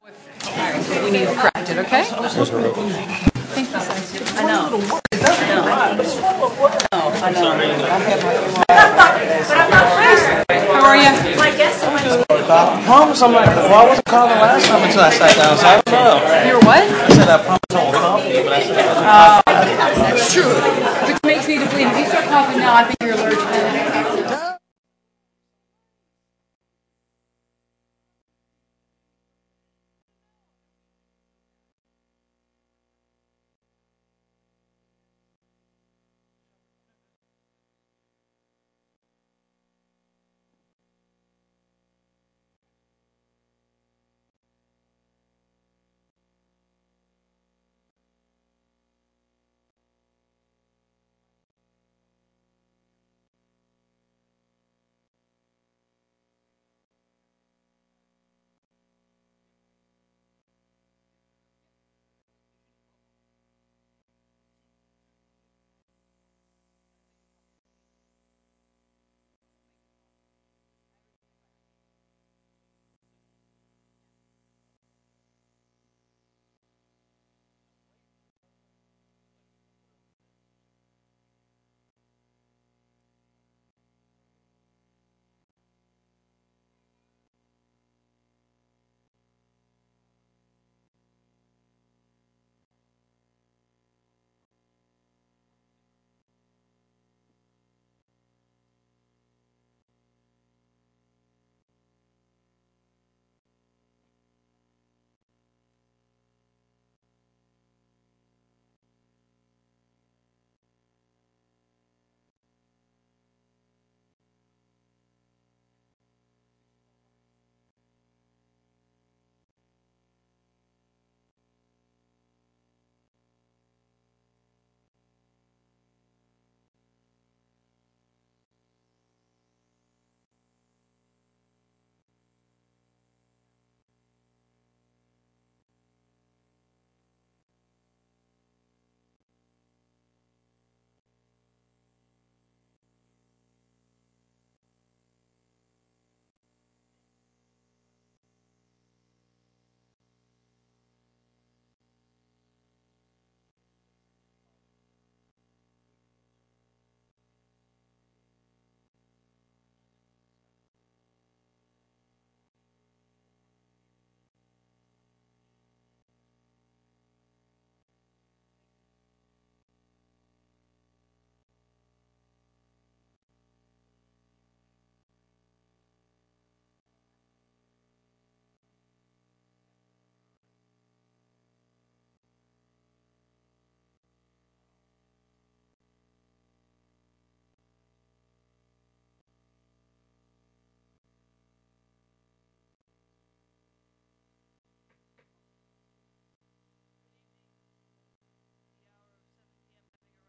We need to correct it, okay? Thank you, sir. I know. How are you? Promise I'm like, well, I wasn't calling last time until I sat down, so I don't know. You were what? I said I promised I won't call you, but I said That's true. Which makes me to believe if you start coughing now, I think you're allergic to it.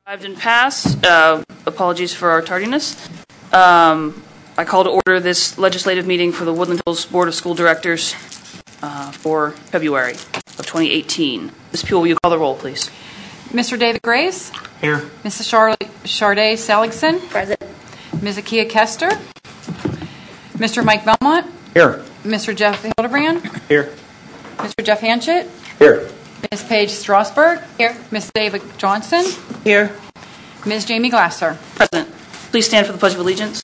Arrived and passed. Apologies for our tardiness. I call to order this legislative meeting for the Woodland Hills Board of School Directors for February of 2018. Ms. Puel, will you call the roll, please? Mr. David Grace? Here. Mrs. Charday Seligson? Present. Ms. Akia Kester? Mr. Mike Belmont? Here. Mr. Jeff Hildebrand? Here. Mr. Jeff Hanchett? Here. Ms. Paige Strasberg? Here. Ms. David Johnson? Here. Ms. Jamie Glasser? Present. Please stand for the Pledge of Allegiance.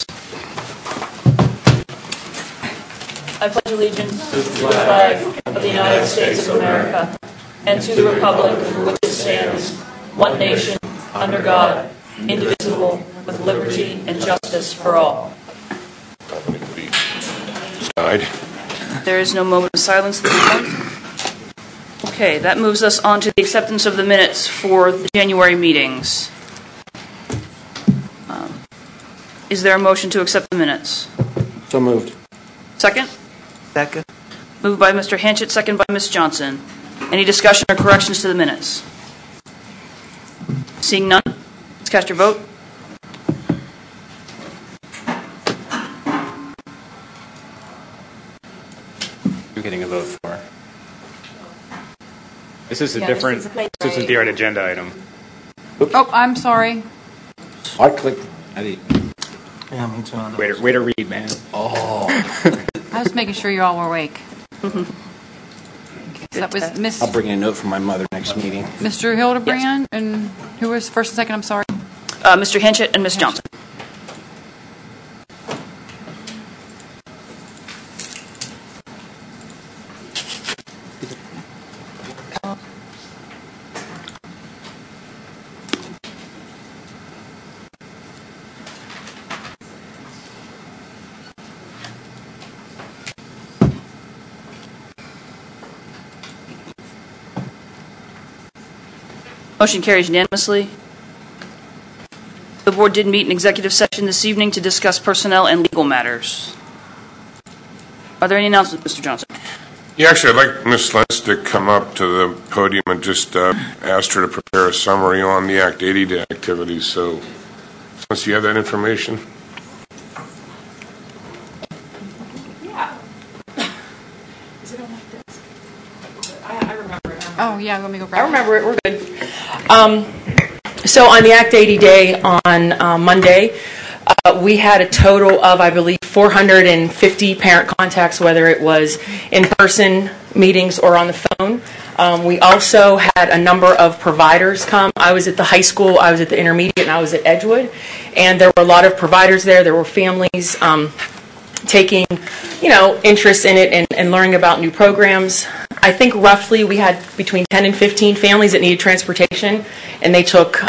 I pledge allegiance to the flag of the United States of America and to the republic for which it stands, one nation, under God, indivisible, with liberty and justice for all. There is no moment of silence this month. Okay, that moves us on to the acceptance of the minutes for the January meetings. Is there a motion to accept the minutes? So moved. Second? Second. Moved by Mr. Hanchett, second by Ms. Johnson. Any discussion or corrections to the minutes? Seeing none, let's cast your vote. You're getting a vote for. This is a Yeah, different. This isn't the right agenda item. Oh, I'm sorry. I clicked. I didn't. Yeah, me too. Way to read, man. Oh. I was making sure you all were awake. That was Miss, I'll bring in a note from my mother next meeting. Mr. Hildebrand, and who was first and second? I'm sorry. Mr. Henchett and Ms. Johnson. Motion carries unanimously. The board did meet in executive session this evening to discuss personnel and legal matters. Are there any announcements, Mr. Johnson? Yeah, actually, I'd like Ms. Lentz to come up to the podium and just ask her to prepare a summary on the Act 80 Day activities. So, once you have that information. Yeah. Is it on like this? I remember it. Oh, yeah, let me go grab I remember it. We're good. So on the Act 80 Day on Monday, we had a total of, I believe, 450 parent contacts, whether it was in-person meetings or on the phone. We also had a number of providers come. I was at the high school, I was at the intermediate, and I was at Edgewood. And there were a lot of providers there. There were families taking, interest in it and learning about new programs. I think roughly we had between 10 and 15 families that needed transportation, and they took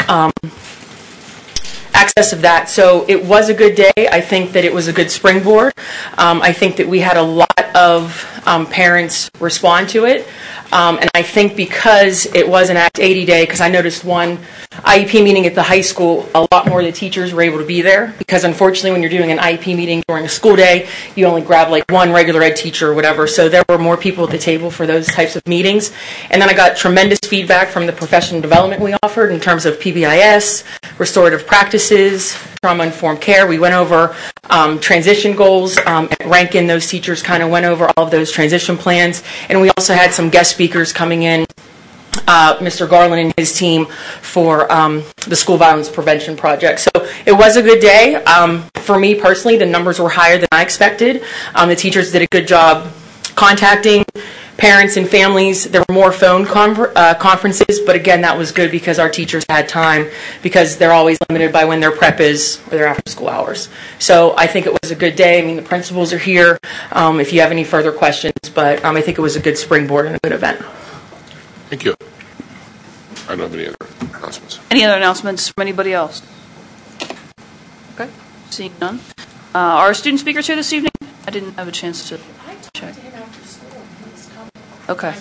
access of that. So it was a good day. I think that it was a good springboard. I think that we had a lot of parents respond to it. And I think because it was an Act 80 Day, because I noticed one IEP meeting at the high school, a lot more of the teachers were able to be there, because unfortunately when you're doing an IEP meeting during a school day, you only grab like one regular ed teacher or whatever, so there were more people at the table for those types of meetings. And then I got tremendous feedback from the professional development we offered in terms of PBIS, restorative practices, trauma-informed care. We went over transition goals. Rankin, those teachers kind of went over all of those transition plans. And we also had some guest speakers coming in, Mr. Garland and his team, for the school violence prevention project. So it was a good day. For me personally, the numbers were higher than I expected. The teachers did a good job contacting parents and families. There were more phone conferences, but again, that was good because our teachers had time, because they're always limited by when their prep is or their after school hours. So I think it was a good day. I mean, the principals are here if you have any further questions, but I think it was a good springboard and a good event. Thank you. I don't have any other announcements. Any other announcements from anybody else? Okay, seeing none. Are student speakers here this evening? I didn't have a chance to check. Okay.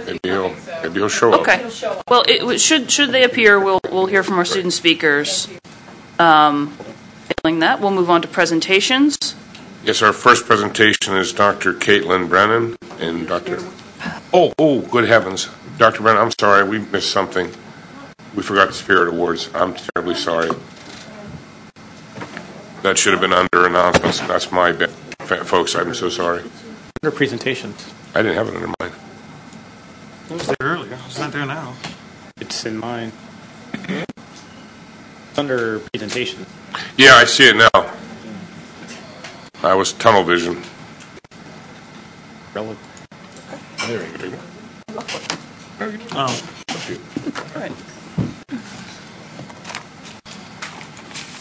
Maybe he'll show up. Okay. Well, should they appear, we'll hear from our student speakers. Failing that, we'll move on to presentations. Yes, our first presentation is Dr. Caitlin Brennan and Dr. Oh, good heavens. Dr. Brennan, I'm sorry, we missed something. We forgot the Spirit Awards. I'm terribly sorry. That should have been under announcements. That's my bad. Folks, I'm so sorry. Under presentations. I didn't have it under mine. It was there earlier. It's not there now. It's in mine. It's under presentation. Yeah, I see it now. I was tunnel vision. Relevant. There you go. Oh. All right.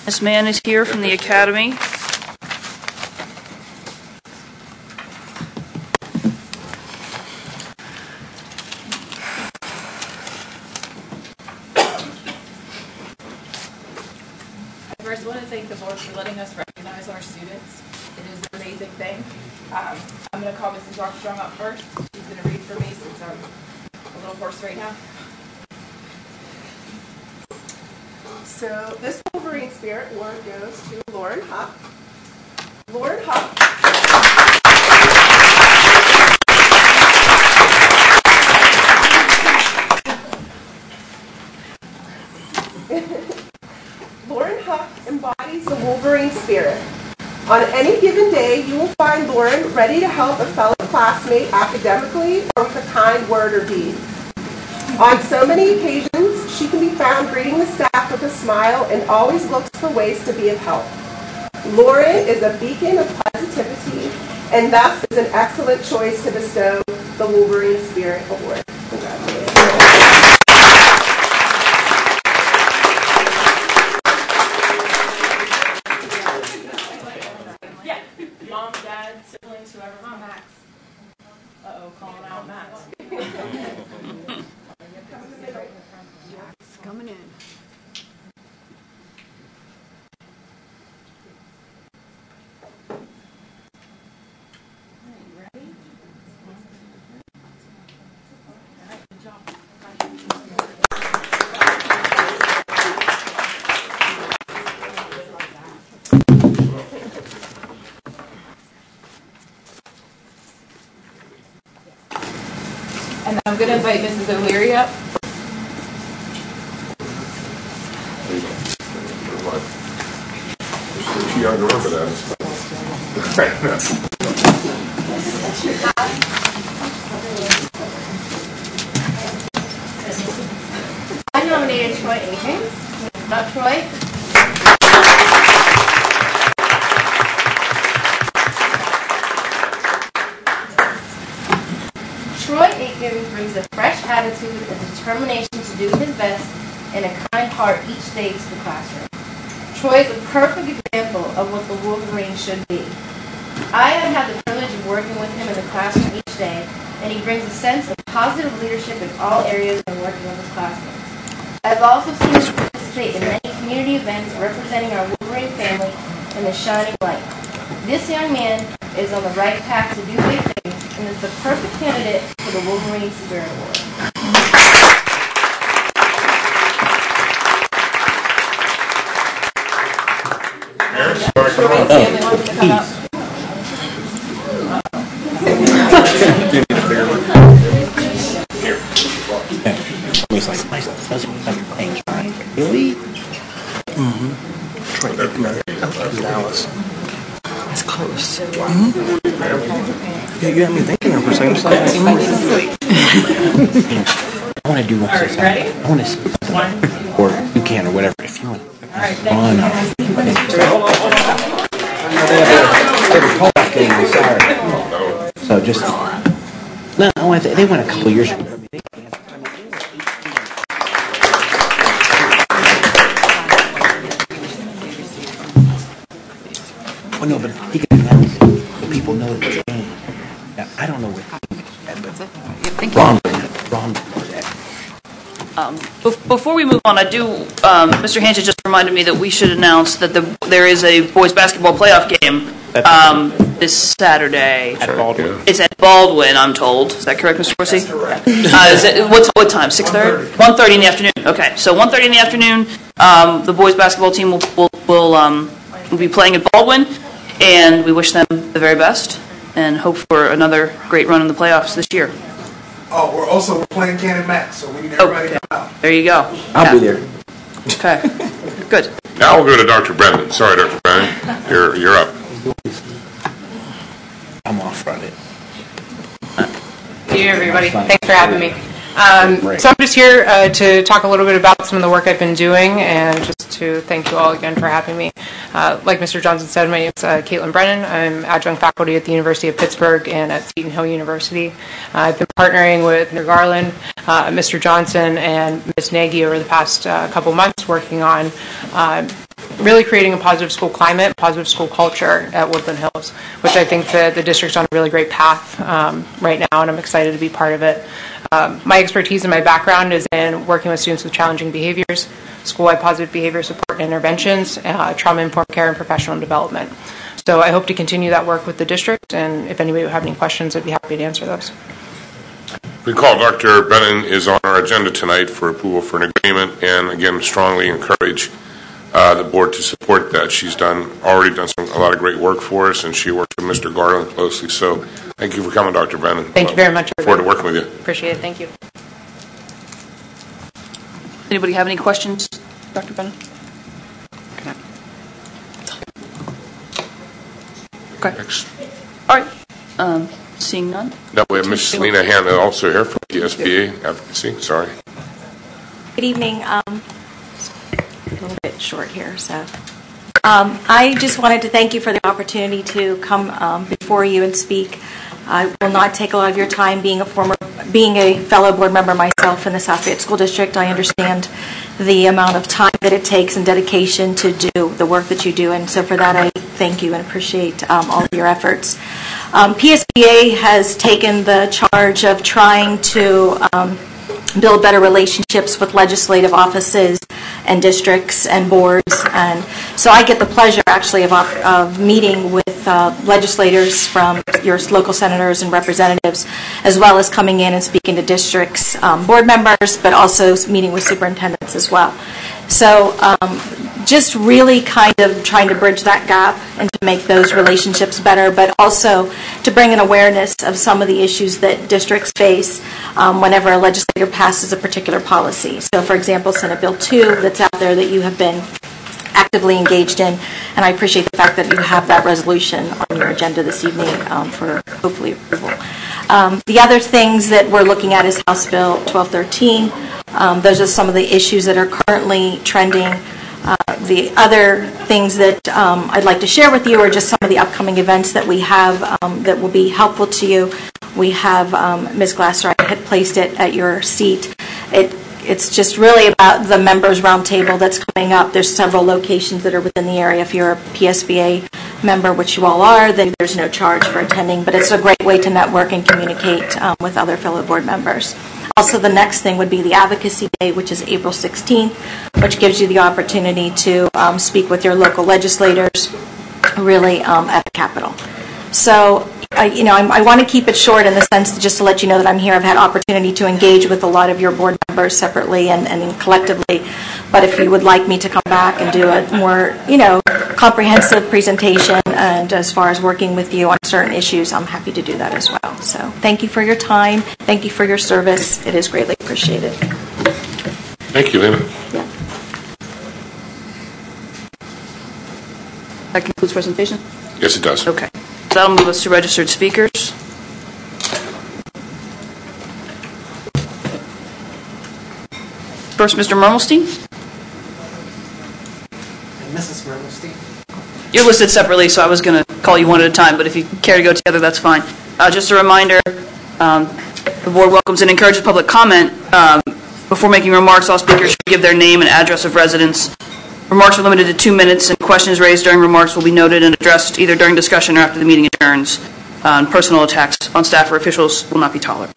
This man is here from the Academy. I first want to thank the board for letting us recognize our students. It is an amazing thing. I'm going to call Mrs. Armstrong up first. She's going to read for me since I'm a little hoarse right now. So this Wolverine Spirit award goes to Lauren Huck. Lauren Huck. Lauren Huck embodies the Wolverine spirit. On any given day, you will find Lauren ready to help a fellow classmate academically or with a kind word or deed. On so many occasions, she can be found greeting the staff with a smile and always looks for ways to be of help. Lauren is a beacon of positivity and thus is an excellent choice to bestow the Wolverine Spirit Award. Congratulations. Mom, dad, siblings, whoever. Mom, Max. Uh-oh, calling out Max. Coming in. And I'm going to invite Mrs. O'Leary up. Too young to remember that. I nominated Troy Aiken. Not Troy. Troy Aiken brings a fresh attitude and determination to do his best and a kind heart each day to the classroom. Troy is a perfect example of what the Wolverine should be. I have had the privilege of working with him in the classroom each day, and he brings a sense of positive leadership in all areas when working with his classmates. I've also seen him participate in many community events representing our Wolverine family in the shining light. This young man is on the right path to do big things and is the perfect candidate for the Wolverine Spirit Award. He's like, my cousin was like, really? Mm-hmm. Troy, Dallas. That's close. Mm-hmm. Yeah, you had me thinking there for a second. I want to do one. Ready? I want to see something. Or you can, or whatever, if you want. They have a call-off game this Saturday. So just, no, they went a couple years ago. Oh, no, but he can announce it. People know it's a game. Now, I don't know where Ron was at. Before we move on, I do, Mr. Hanchett just reminded me that we should announce that there is a boys basketball playoff game this Saturday. At Baldwin. It's at Baldwin, I'm told. Is that correct, Mr. Corsi? What time? 6:30? 1:30 in the afternoon. Okay, so 1:30 in the afternoon, the boys basketball team will be playing at Baldwin, and we wish them the very best and hope for another great run in the playoffs this year. Oh, we're playing Cannon Max, so we need everybody to come out. There you go. I'll be there. Okay, good. Now we'll go to Dr. Brennan. Sorry, Dr. Brennan. You're up. I'm off Friday. Hey everybody, thanks for having me. So I'm just here to talk a little bit about some of the work I've been doing and just to thank you all again for having me. Like Mr. Johnson said, my name is Caitlin Brennan. I'm adjunct faculty at the University of Pittsburgh and at Seton Hill University. I've been partnering with Mr. Garland, Mr. Johnson, and Ms. Nagy over the past couple months working on really creating a positive school climate, positive school culture at Woodland Hills, which I think the district's on a really great path right now, and I'm excited to be part of it. My expertise and my background is in working with students with challenging behaviors, school-wide positive behavior support and interventions, trauma-informed care, and professional development. So I hope to continue that work with the district, and if anybody would have any questions, I'd be happy to answer those. Recall, Dr. Brennan is on our agenda tonight for approval for an agreement, and again, strongly encourage the board to support that. She's already done a lot of great work for us, and she works with Mr. Garland closely. So thank you for coming, Dr. Brennan. Thank you very much. Look forward to working with you. Appreciate it. Thank you. Anybody have any questions, Dr. Brennan? Okay. Next. All right. Seeing none. Now we have Ms. Selena Hanna also here from the SBA Advocacy. Sorry. Good evening. A little bit short here, so I just wanted to thank you for the opportunity to come before you and speak. I will not take a lot of your time. Being a fellow board member myself in the South Fayette School District, I understand the amount of time that it takes and dedication to do the work that you do, and so for that I thank you and appreciate all of your efforts. PSBA has taken the charge of trying to build better relationships with legislative offices and districts and boards, and so I get the pleasure actually of meeting with legislators from your local senators and representatives, as well as coming in and speaking to districts, board members, but also meeting with superintendents as well. So just really kind of trying to bridge that gap and to make those relationships better, but also to bring an awareness of some of the issues that districts face whenever a legislator passes a particular policy. So for example, Senate Bill 2 that's out there that you have been actively engaged in, and I appreciate the fact that you have that resolution on your agenda this evening for hopefully approval. The other things that we're looking at is House Bill 1213. Those are some of the issues that are currently trending. The other things that I'd like to share with you are just some of the upcoming events that we have that will be helpful to you. We have, Ms. Glasser, I had placed it at your seat. It's just really about the members roundtable that's coming up. There's several locations that are within the area. If you're a PSBA member, which you all are, then there's no charge for attending, but it's a great way to network and communicate with other fellow board members. Also, the next thing would be the Advocacy Day, which is April 16th, which gives you the opportunity to speak with your local legislators, really at the Capitol. So, I want to keep it short in the sense just to let you know that I'm here. I've had opportunity to engage with a lot of your board members separately and collectively. But if you would like me to come back and do a more, comprehensive presentation and as far as working with you on certain issues, I'm happy to do that as well. So thank you for your time. Thank you for your service. It is greatly appreciated. Thank you, Lena. Yeah. That concludes presentation? Yes, it does. Okay. So that'll move us to registered speakers. First, Mr. Mermelstein. And Mrs. Mermelstein. You're listed separately, so I was going to call you one at a time, but if you care to go together, that's fine. Just a reminder, the board welcomes and encourages public comment. Before making remarks, all speakers should give their name and address of residence. Remarks are limited to 2 minutes, and questions raised during remarks will be noted and addressed either during discussion or after the meeting adjourns. Personal attacks on staff or officials will not be tolerated.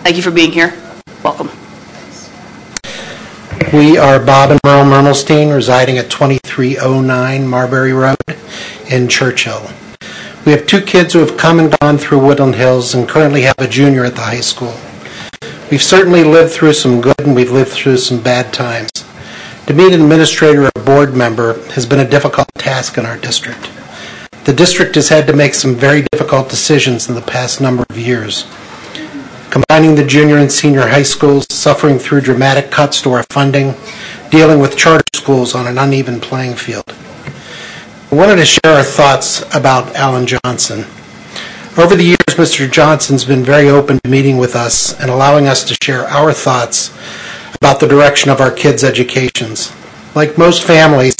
Thank you for being here. Welcome. We are Bob and Merle Mermelstein, residing at 2309 Marbury Road in Churchill. We have 2 kids who have come and gone through Woodland Hills and currently have a junior at the high school. We've certainly lived through some good and we've lived through some bad times. To meet an administrator or board member has been a difficult task in our district. The district has had to make some very difficult decisions in the past number of years. Combining the junior and senior high schools, suffering through dramatic cuts to our funding, dealing with charter schools on an uneven playing field. I wanted to share our thoughts about Alan Johnson. Over the years, Mr. Johnson's been very open to meeting with us and allowing us to share our thoughts about the direction of our kids' educations. Like most families,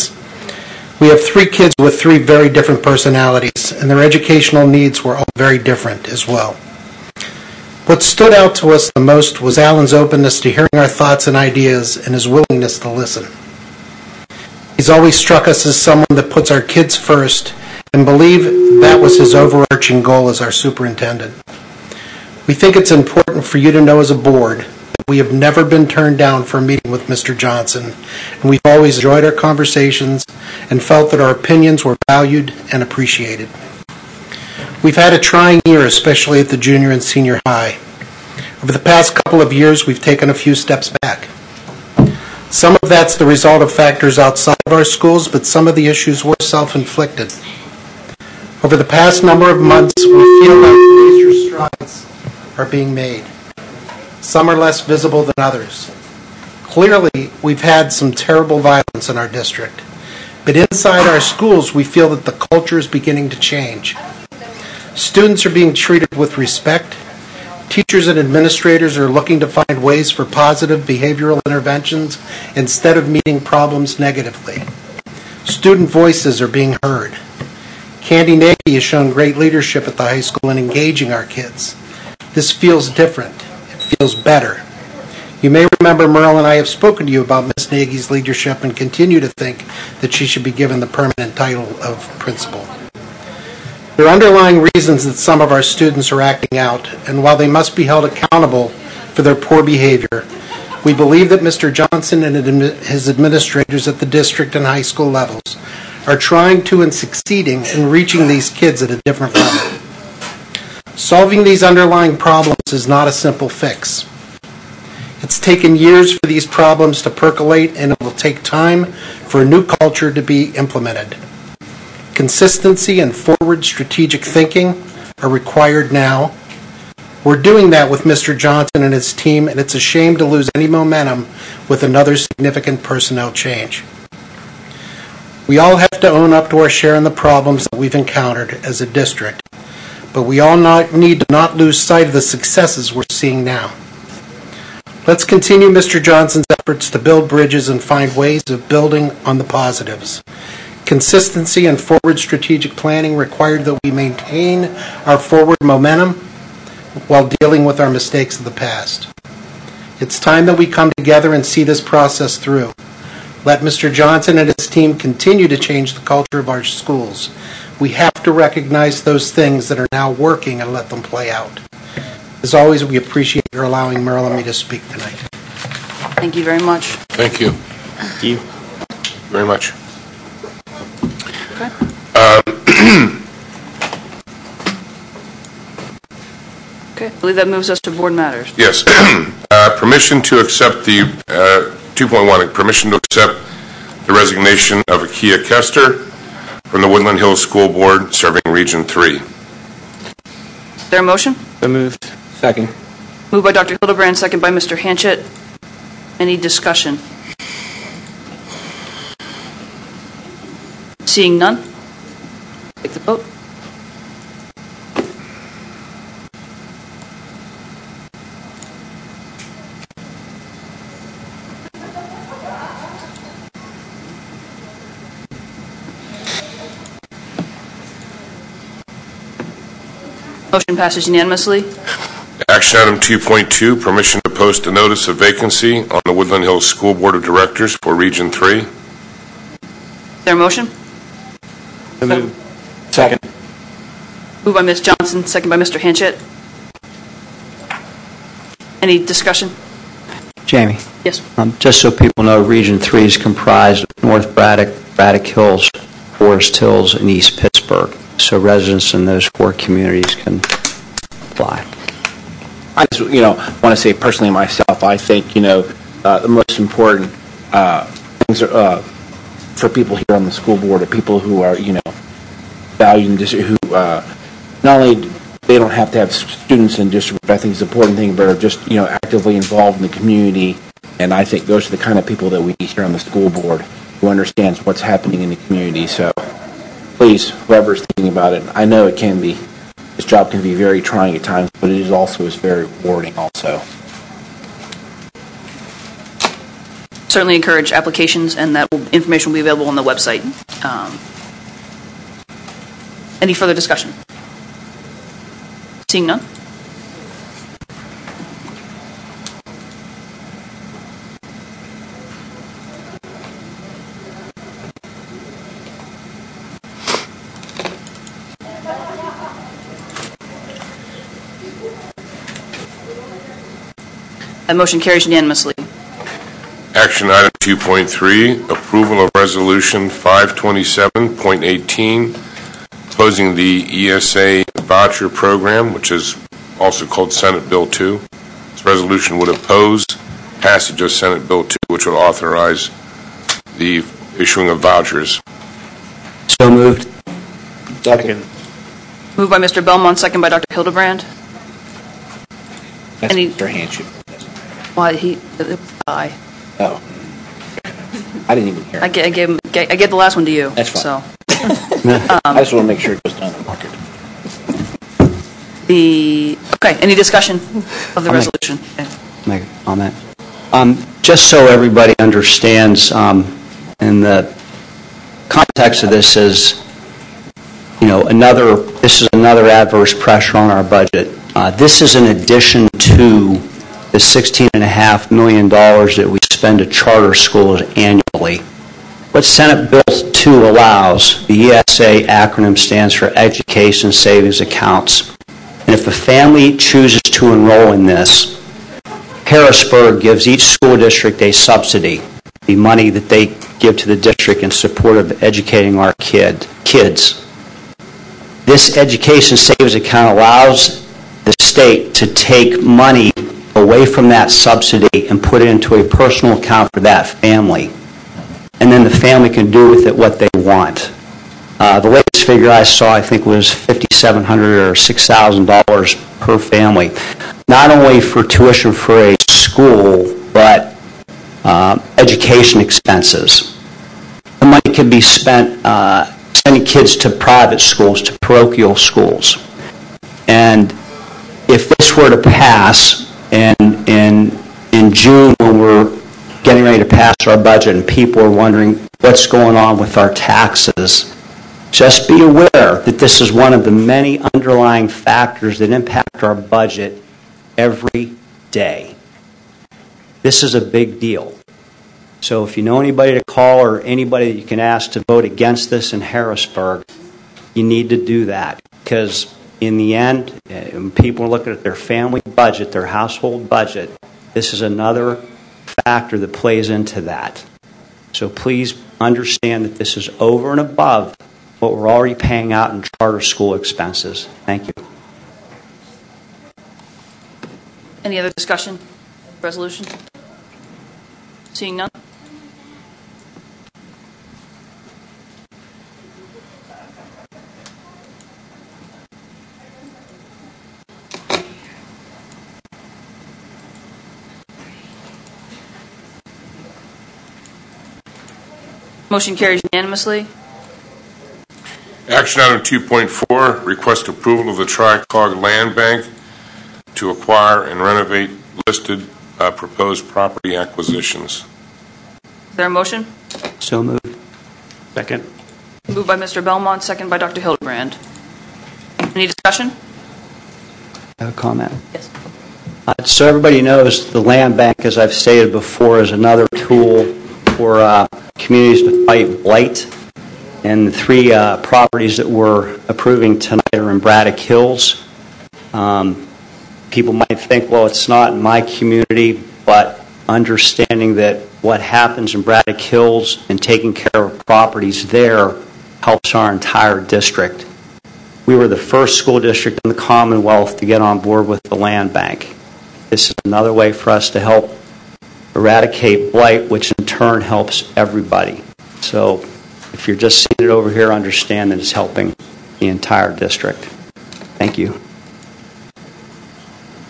we have 3 kids with 3 very different personalities, and their educational needs were all very different as well. What stood out to us the most was Alan's openness to hearing our thoughts and ideas and his willingness to listen. He's always struck us as someone that puts our kids first and believe that was his overarching goal as our superintendent. We think it's important for you to know as a board that we have never been turned down for a meeting with Mr. Johnson, and we've always enjoyed our conversations and felt that our opinions were valued and appreciated. We've had a trying year, especially at the junior and senior high. Over the past couple of years, we've taken a few steps back. Some of that's the result of factors outside of our schools, but some of the issues were self-inflicted. Over the past number of months, we feel like major strides are being made. Some are less visible than others. Clearly, we've had some terrible violence in our district. But inside our schools, we feel that the culture is beginning to change. Students are being treated with respect. Teachers and administrators are looking to find ways for positive behavioral interventions instead of meeting problems negatively. Student voices are being heard. Candy Nagy has shown great leadership at the high school in engaging our kids. This feels different. It feels better. You may remember Merle and I have spoken to you about Ms. Nagy's leadership and continue to think that she should be given the permanent title of principal. There are underlying reasons that some of our students are acting out, and while they must be held accountable for their poor behavior, we believe that Mr. Johnson and his administrators at the district and high school levels are trying to and succeeding in reaching these kids at a different level. Solving these underlying problems is not a simple fix. It's taken years for these problems to percolate, and it will take time for a new culture to be implemented. Consistency and forward strategic thinking are required now. We're doing that with Mr. Johnson and his team, and it's a shame to lose any momentum with another significant personnel change. We all have to own up to our share in the problems that we've encountered as a district, but we all need to not lose sight of the successes we're seeing now. Let's continue Mr. Johnson's efforts to build bridges and find ways of building on the positives. Consistency and forward strategic planning required that we maintain our forward momentum while dealing with our mistakes of the past. It's time that we come together and see this process through. Let Mr. Johnson and his team continue to change the culture of our schools. We have to recognize those things that are now working and let them play out. As always, we appreciate your allowing Merle and me to speak tonight. Thank you very much. Thank you. Thank you. Very much. Okay, I believe that moves us to board matters. Yes. Permission to accept the 2.1, permission to accept the resignation of Akia Kester from the Woodland Hills School Board serving Region 3. Is there a motion? So moved. Second. Moved by Dr. Hildebrand, second by Mr. Hanchett. Any discussion? Seeing none? Take the vote. Motion passes unanimously. Action item 2.2, permission to post a notice of vacancy on the Woodland Hills School Board of Directors for Region 3. Is there a motion? So moved. Second. Moved by Ms. Johnson, second by Mr. Hanchett. Any discussion? Jamie? Yes. Just so people know, Region 3 is comprised of North Braddock, Braddock Hills, Forest Hills, and East Pittsburgh. So residents in those 4 communities can apply. I just, want to say personally myself, I think, the most important things are, for people here on the school board are people who are, valued in district, who not only they don't have to have students in district, but I think it's an important thing, but are just, actively involved in the community. And I think those are the kind of people that we need here on the school board who understands what's happening in the community. So please, whoever's thinking about it, I know it can be, this job can be very trying at times, but it is also very rewarding also. Certainly encourage applications, and that information will be available on the website. Any further discussion? Seeing none? That motion carries unanimously. Action item 2.3, approval of resolution 527.18, closing the ESA voucher program, which is also called Senate Bill 2. This resolution would oppose passage of Senate Bill 2, which would authorize the issuing of vouchers. So moved. Second. Moved by Mr. Belmont, second by Dr. Hildebrand. That's Any- Mr. Hanchett. Why he? Aye. Oh. I didn't even hear. I gave the last one to you. That's fine. So I just want to make sure it goes down the market. okay. Any discussion of the resolution? Make a comment. Just so everybody understands, in the context of this is, this is another adverse pressure on our budget. This is in addition to the $16.5 million that we spend to charter schools annually. What Senate Bill 2 allows, the ESA acronym stands for Education Savings Accounts. And if a family chooses to enroll in this, Harrisburg gives each school district a subsidy, the money that they give to the district in support of educating our kids. This education savings account allows the state to take money away from that subsidy and put it into a personal account for that family. And then the family can do with it what they want. The latest figure I saw, I think, was $5,700 or $6,000 per family, not only for tuition for a school, but education expenses. The money can be spent sending kids to private schools, to parochial schools. And if this were to pass, and in June when we're getting ready to pass our budget and people are wondering what's going on with our taxes, just be aware that this is one of the many underlying factors that impact our budget every day. This is a big deal. So if you know anybody to call or anybody that you can ask to vote against this in Harrisburg, you need to do that, because in the end, when people are looking at their family budget, their household budget, this is another factor that plays into that. So please understand that this is over and above what we're already paying out in charter school expenses. Thank you. Any other discussion? Resolution? Seeing none? Motion carries unanimously. Action item 2.4, request approval of the Tri-Cog Land Bank to acquire and renovate listed proposed property acquisitions. Is there a motion? So moved. Second. Moved by Mr. Belmont, second by Dr. Hildebrand. Any discussion? I have a comment. Yes. So everybody knows the land bank, as I've stated before, is another tool for communities to fight blight. And the three properties that we're approving tonight are in Braddock Hills. People might think, well, it's not in my community, but understanding that what happens in Braddock Hills and taking care of properties there helps our entire district. We were the first school district in the Commonwealth to get on board with the land bank. This is another way for us to help eradicate blight, which in turn helps everybody. So if you're just seeing it over here, understand that it's helping the entire district. Thank you.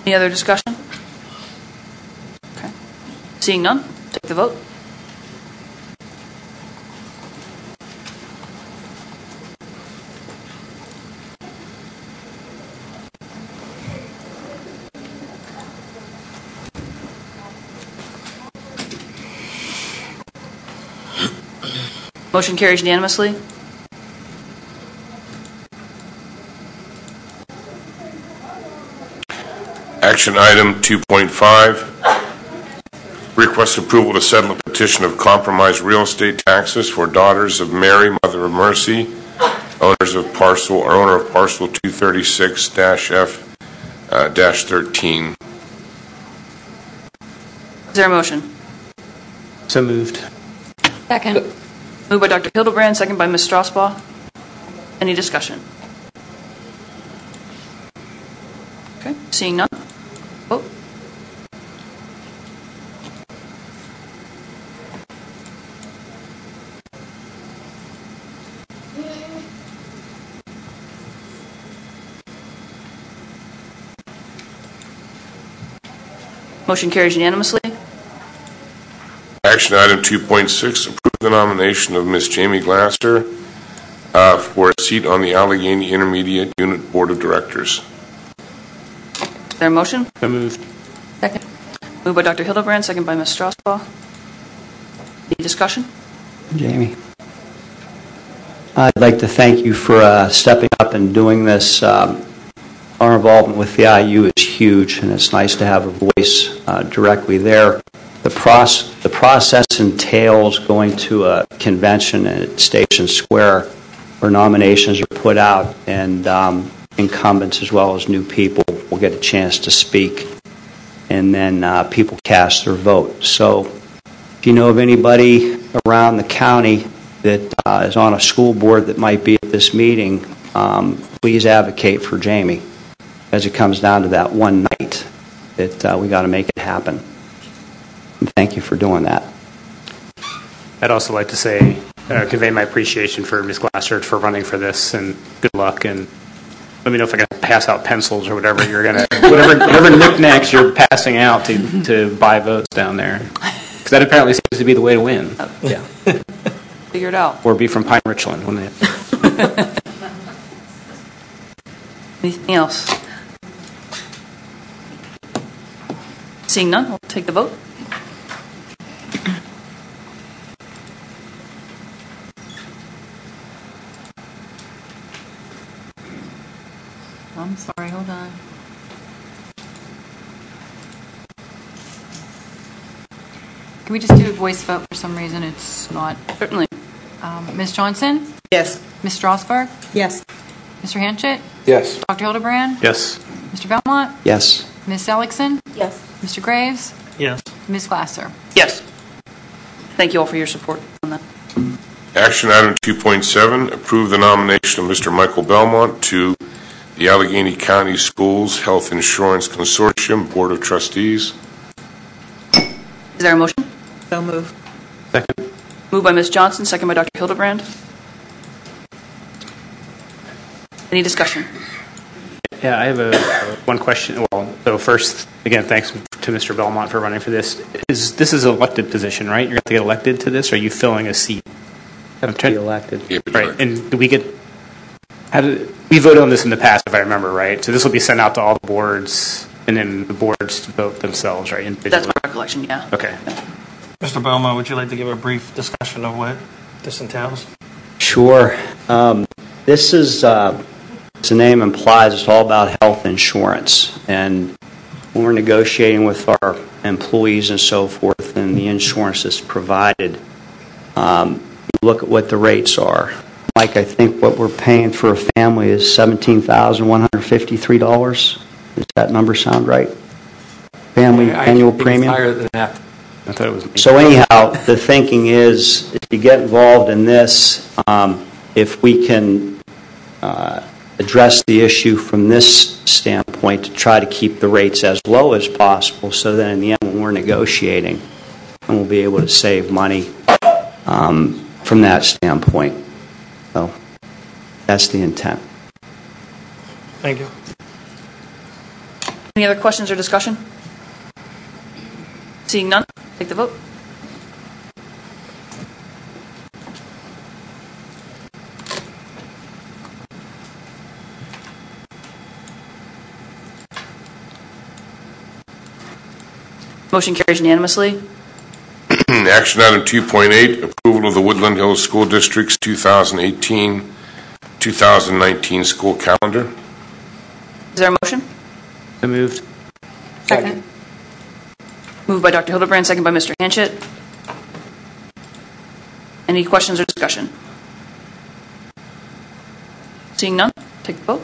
Any other discussion? Okay. Seeing none, take the vote. Motion carries unanimously. Action item 2.5, request approval to settle a petition of compromised real estate taxes for Daughters of Mary, Mother of Mercy, owners of parcel or owner of parcel 236-F-13. Is there a motion? So moved. Second. Moved by Dr. Hildebrand, second by Ms. Strasbaugh. Any discussion? Okay, seeing none. Vote. Motion carries unanimously. Action item 2.6, approve the nomination of Ms. Jamie Glasser for a seat on the Allegheny Intermediate Unit Board of Directors. Is there a motion? So moved. Second. Moved by Dr. Hildebrand, second by Ms. Strasbaugh. Any discussion? Jamie. I'd like to thank you for stepping up and doing this. Our involvement with the IU is huge, and it's nice to have a voice directly there. The process entails going to a convention at Station Square where nominations are put out, and incumbents as well as new people will get a chance to speak, and then people cast their vote. So if you know of anybody around the county that is on a school board that might be at this meeting, please advocate for Jamie, as it comes down to that one night that we got to make it happen. And thank you for doing that. I'd also like to say, convey my appreciation for Ms. Glassert for running for this, and good luck. And let me know if I can pass out pencils or whatever you're gonna, whatever knickknacks you're passing out to buy votes down there, because that apparently seems to be the way to win. Yeah. Figure it out. Or be from Pine Richland, wouldn't it? Anything else? Seeing none, we'll take the vote. I'm sorry, hold on. Can we just do a voice vote for some reason? It's not. Certainly. Ms. Johnson? Yes. Ms. Strasberg? Yes. Mr. Hanchett? Yes. Dr. Hildebrand? Yes. Mr. Belmont? Yes. Ms. Ellickson? Yes. Mr. Graves? Yes. Ms. Glasser? Yes. Thank you all for your support on that. Action item 2.7, approve the nomination of Mr. Michael Belmont to the Allegheny County Schools Health Insurance Consortium Board of Trustees. Is there a motion? So moved. Second. Moved by Ms. Johnson, second by Dr. Hildebrand. Any discussion? Yeah, I have one question. Well, so first, again, thanks to Mr. Belmont for running for this. This is an elected position, right? You're going to get elected to this, or are you filling a seat? Have to be elected. Right, and do we get, we voted on this in the past, if I remember, right? So this will be sent out to all the boards, and then the boards vote themselves, right? That's my recollection, yeah. Okay. Mr. Belmont, would you like to give a brief discussion of what this entails? Sure. This is, as the name implies, it's all about health insurance. And when we're negotiating with our employees and so forth, and the insurance is provided, look at what the rates are. Mike, I think what we're paying for a family is $17,153. Does that number sound right? Family annual premium? Higher than that. I thought it was. So anyhow, the thinking is, if you get involved in this, if we can address the issue from this standpoint to try to keep the rates as low as possible, so that in the end, when we're negotiating, and we'll be able to save money from that standpoint. So that's the intent. Thank you. Any other questions or discussion? Seeing none, take the vote. Motion carries unanimously. Action item 2.8, approval of the Woodland Hills School District's 2018-2019 school calendar. Is there a motion? So moved. Second. Moved by Dr. Hildebrand, second by Mr. Hanchett. Any questions or discussion? Seeing none, take the vote.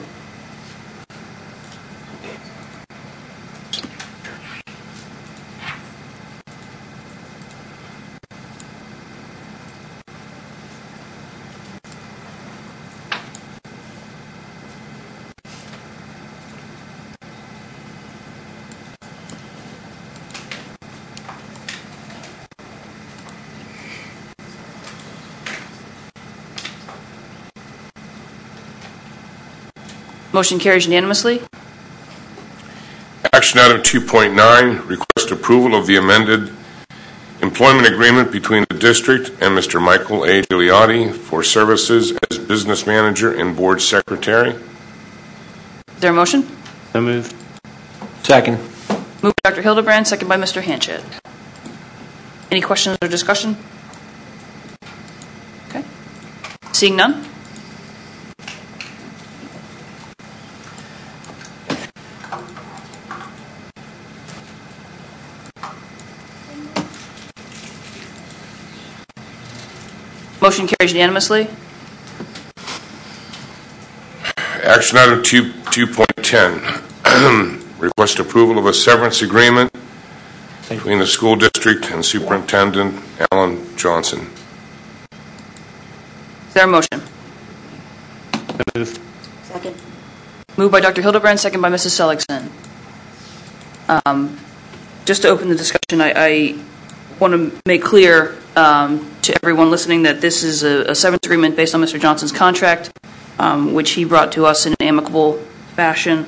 Motion carries unanimously. Action item 2.9, request approval of the amended employment agreement between the district and Mr. Michael A. Gigliotti for services as business manager and board secretary. Is there a motion? So moved. Second. Moved by Dr. Hildebrand, second by Mr. Hanchett. Any questions or discussion? Okay. Seeing none, Motion carries unanimously. Action item 2.10, request approval of a severance agreement between the school district and Superintendent Alan Johnson. Is there a motion? Moved. Second. Moved by Dr. Hildebrand, second by Mrs. Seligson. Just to open the discussion, I want to make clear to everyone listening that this is a severance agreement based on Mr. Johnson's contract, which he brought to us in an amicable fashion.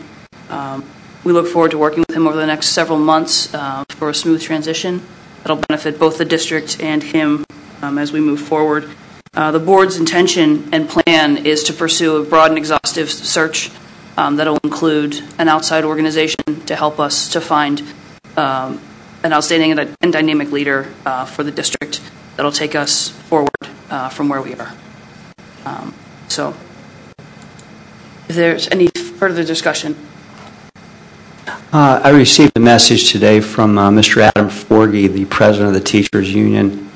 We look forward to working with him over the next several months for a smooth transition that'll benefit both the district and him as we move forward. The board's intention and plan is to pursue a broad and exhaustive search that'll include an outside organization to help us to find an outstanding and dynamic leader for the district that'll take us forward from where we are. So, if there's any further discussion. I received a message today from Mr. Adam Forgey, the president of the Teachers Union,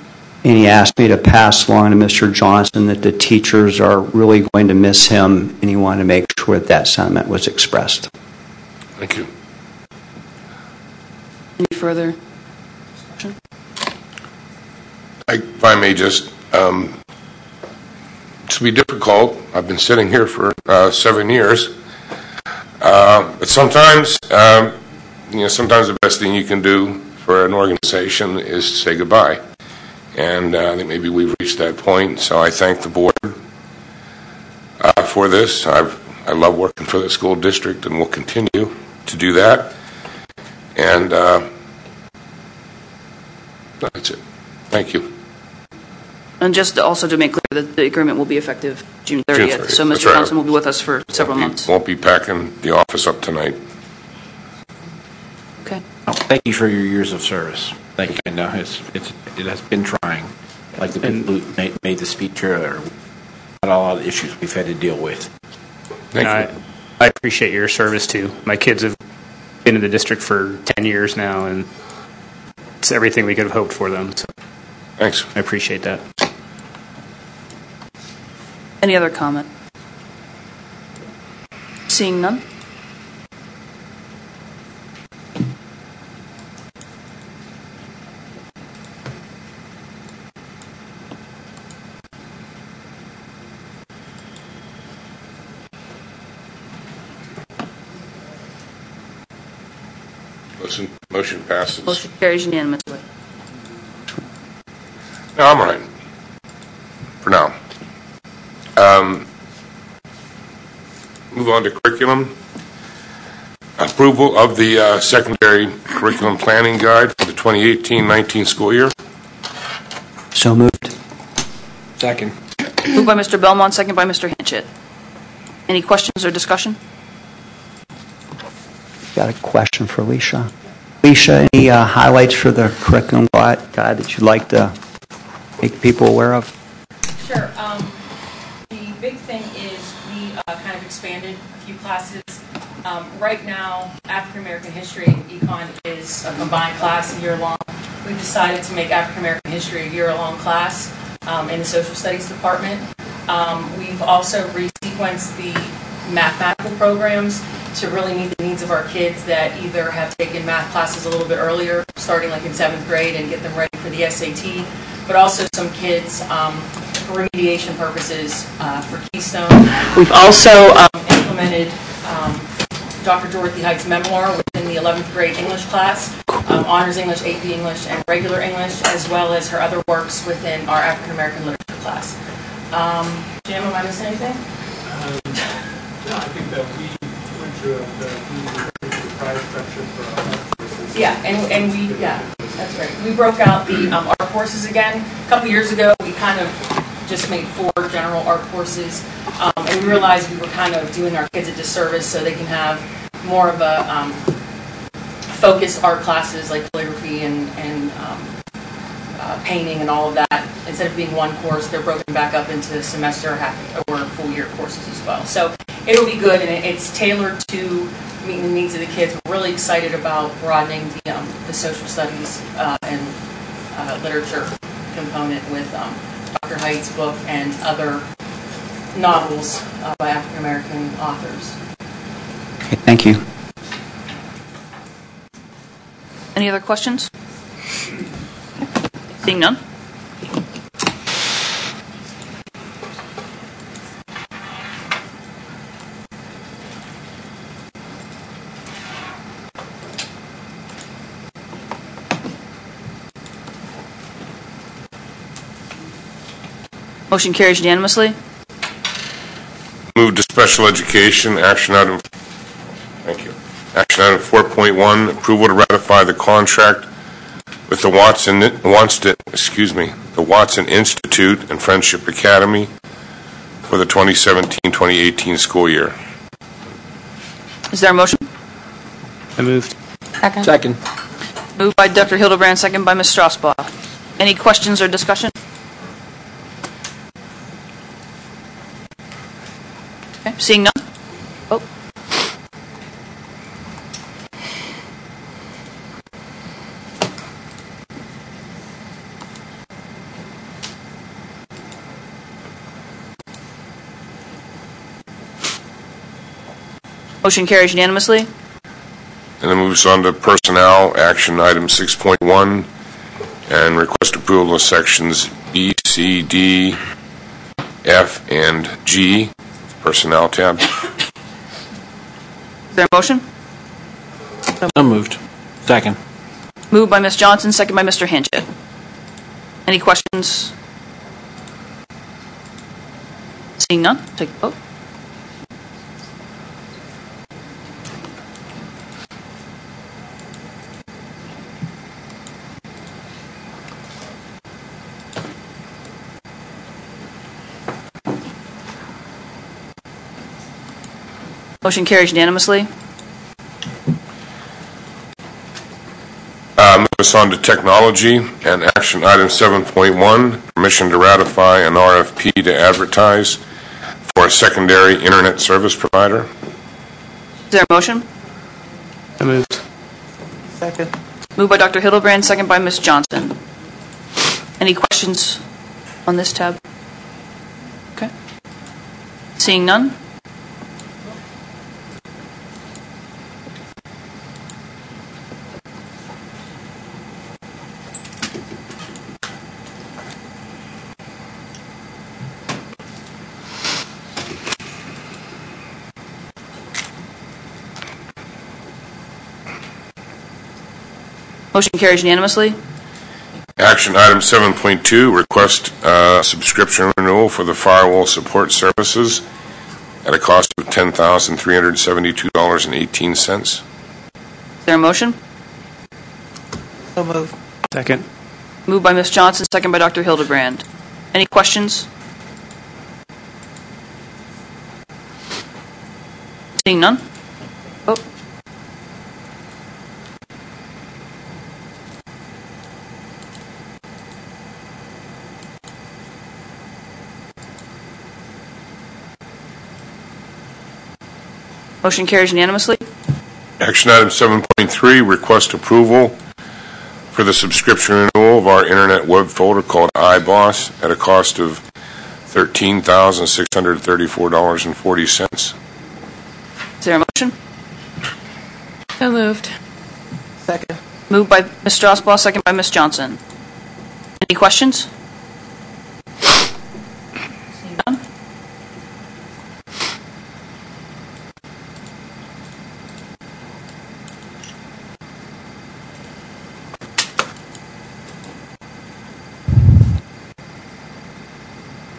and he asked me to pass along to Mr. Johnson that the teachers are really going to miss him, and he wanted to make sure that sentiment was expressed. Thank you. Any further discussion? If I may just, to be difficult, I've been sitting here for 7 years, but sometimes, sometimes the best thing you can do for an organization is to say goodbye. And I think maybe we've reached that point, so I thank the board for this. I love working for the school district and will continue to do that. And that's it. Thank you. And just also to make clear that the agreement will be effective June 30th, so Mr. Johnson will be with us for several months. Won't be packing the office up tonight. Okay. Thank you for your years of service. Thank you. And it has been trying. Like the people who made the speech earlier, a lot of issues we've had to deal with. Thank you. I appreciate your service too. My kids have been in the district for 10 years now, and it's everything we could have hoped for them. So thanks. I appreciate that. Any other comment? Seeing none? Motion passes. Motion carries unanimously. No, I'm all right. For now. Move on to curriculum. Approval of the secondary curriculum planning guide for the 2018-19 school year. So moved. Second. Moved by Mr. Belmont, second by Mr. Hanchett. Any questions or discussion? Got a question for Alicia. Alicia, any highlights for the curriculum guide that you'd like to make people aware of? Sure. The big thing is we kind of expanded a few classes. Right now, African American History and Econ is a combined class, year long. We've decided to make African American History a year-long class in the Social Studies department. We've also resequenced the mathematical programs to really meet the needs of our kids that either have taken math classes a little bit earlier, starting like in 7th grade, and get them ready for the SAT, but also some kids for remediation purposes for Keystone. We've also implemented Dr. Dorothy Heights' memoir within the 11th grade English class, Honors English, AP English, and Regular English, as well as her other works within our African American Literature class. Jim, am I missing anything? No, I think that we went through the prize structure for our courses. Yeah, that's right. We broke out the art courses again. A couple years ago, we kind of just made 4 general art courses, and we realized we were kind of doing our kids a disservice, so they can have more of a focused art classes like calligraphy and painting and all of that. Instead of being one course, they're broken back up into semester or full year courses as well. So it'll be good, and it's tailored to meeting the needs of the kids. We're really excited about broadening the social studies and literature component with Dr. Dr. Haidt's book and other novels by African American authors. Okay, thank you. Any other questions? Seeing none? Motion carries unanimously. Move to special education, action item, thank you. Action item 4.1, approval to ratify the contract with the Watson Institute and Friendship Academy for the 2017-2018 school year. Is there a motion? I moved. Second. Moved by Dr. Hildebrand, second by Ms. Strasbaugh. Any questions or discussion? Okay, seeing none? Oh. Motion carries unanimously. And then moves on to personnel, action item 6.1, and request approval of sections B, C, D, F, and G, personnel tab. Is there a motion? So moved. Second. Moved by Ms. Johnson, second by Mr. Hanchett. Any questions? Seeing none, take a vote. Motion carries unanimously. Move us on to technology and action item 7.1, permission to ratify an RFP to advertise for a secondary internet service provider. Is there a motion? I moved. Second. Moved by Dr. Hildebrand, second by Ms. Johnson. Any questions on this tab? Okay. Seeing none? Motion carries unanimously. Action item 7.2, request subscription renewal for the firewall support services at a cost of $10,372.18. Is there a motion? So moved. Second. Moved by Ms. Johnson, second by Dr. Hildebrand. Any questions? Seeing none? Oh. Motion carries unanimously. Action item 7.3, request approval for the subscription renewal of our internet web folder called iBoss at a cost of $13,634.40. Is there a motion? So moved. Second. Moved by Ms. Strasbaugh, second by Ms. Johnson. Any questions? Seeing none?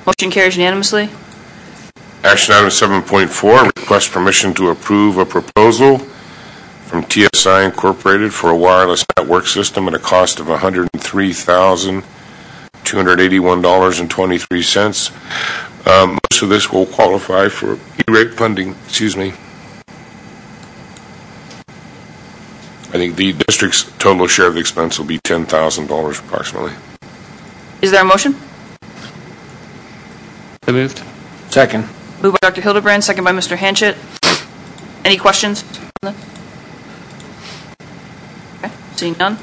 Motion carries unanimously. Action item 7.4, request permission to approve a proposal from TSI Incorporated for a wireless network system at a cost of $103,281.23. Most of this will qualify for E-rate funding, excuse me. I think the district's total share of the expense will be $10,000 approximately. Is there a motion? I moved. Second. Moved by Dr. Hildebrand, second by Mr. Hanchett. Any questions? Okay, seeing none.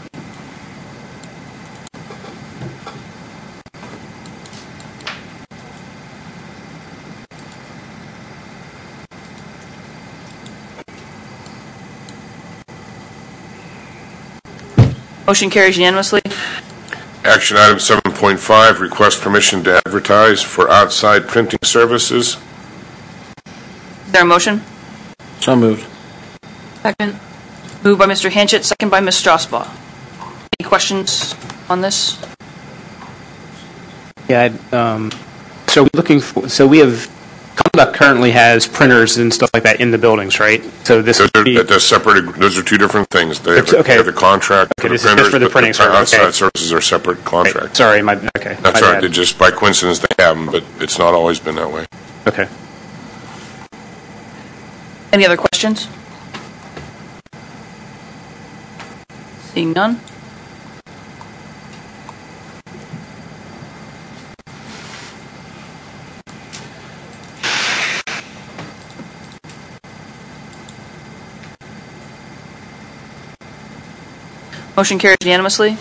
Motion carries unanimously. Action item 7.5, request permission to advertise for outside printing services. Is there a motion? So moved. Second. Moved by Mr. Hanchett, second by Ms. Strasbaugh. Any questions on this? Yeah, so we have, Conduct currently has printers and stuff like that in the buildings, right? So this would be... Those are two different things. They have, Okay. they have the contract Okay, for the this is printers, just for the but printing service, outside okay. services are separate contracts. Right. Sorry, okay. That's my right. bad. They just, by coincidence, they have them, but it's not always been that way. Okay. Any other questions? Seeing none. Motion carries unanimously.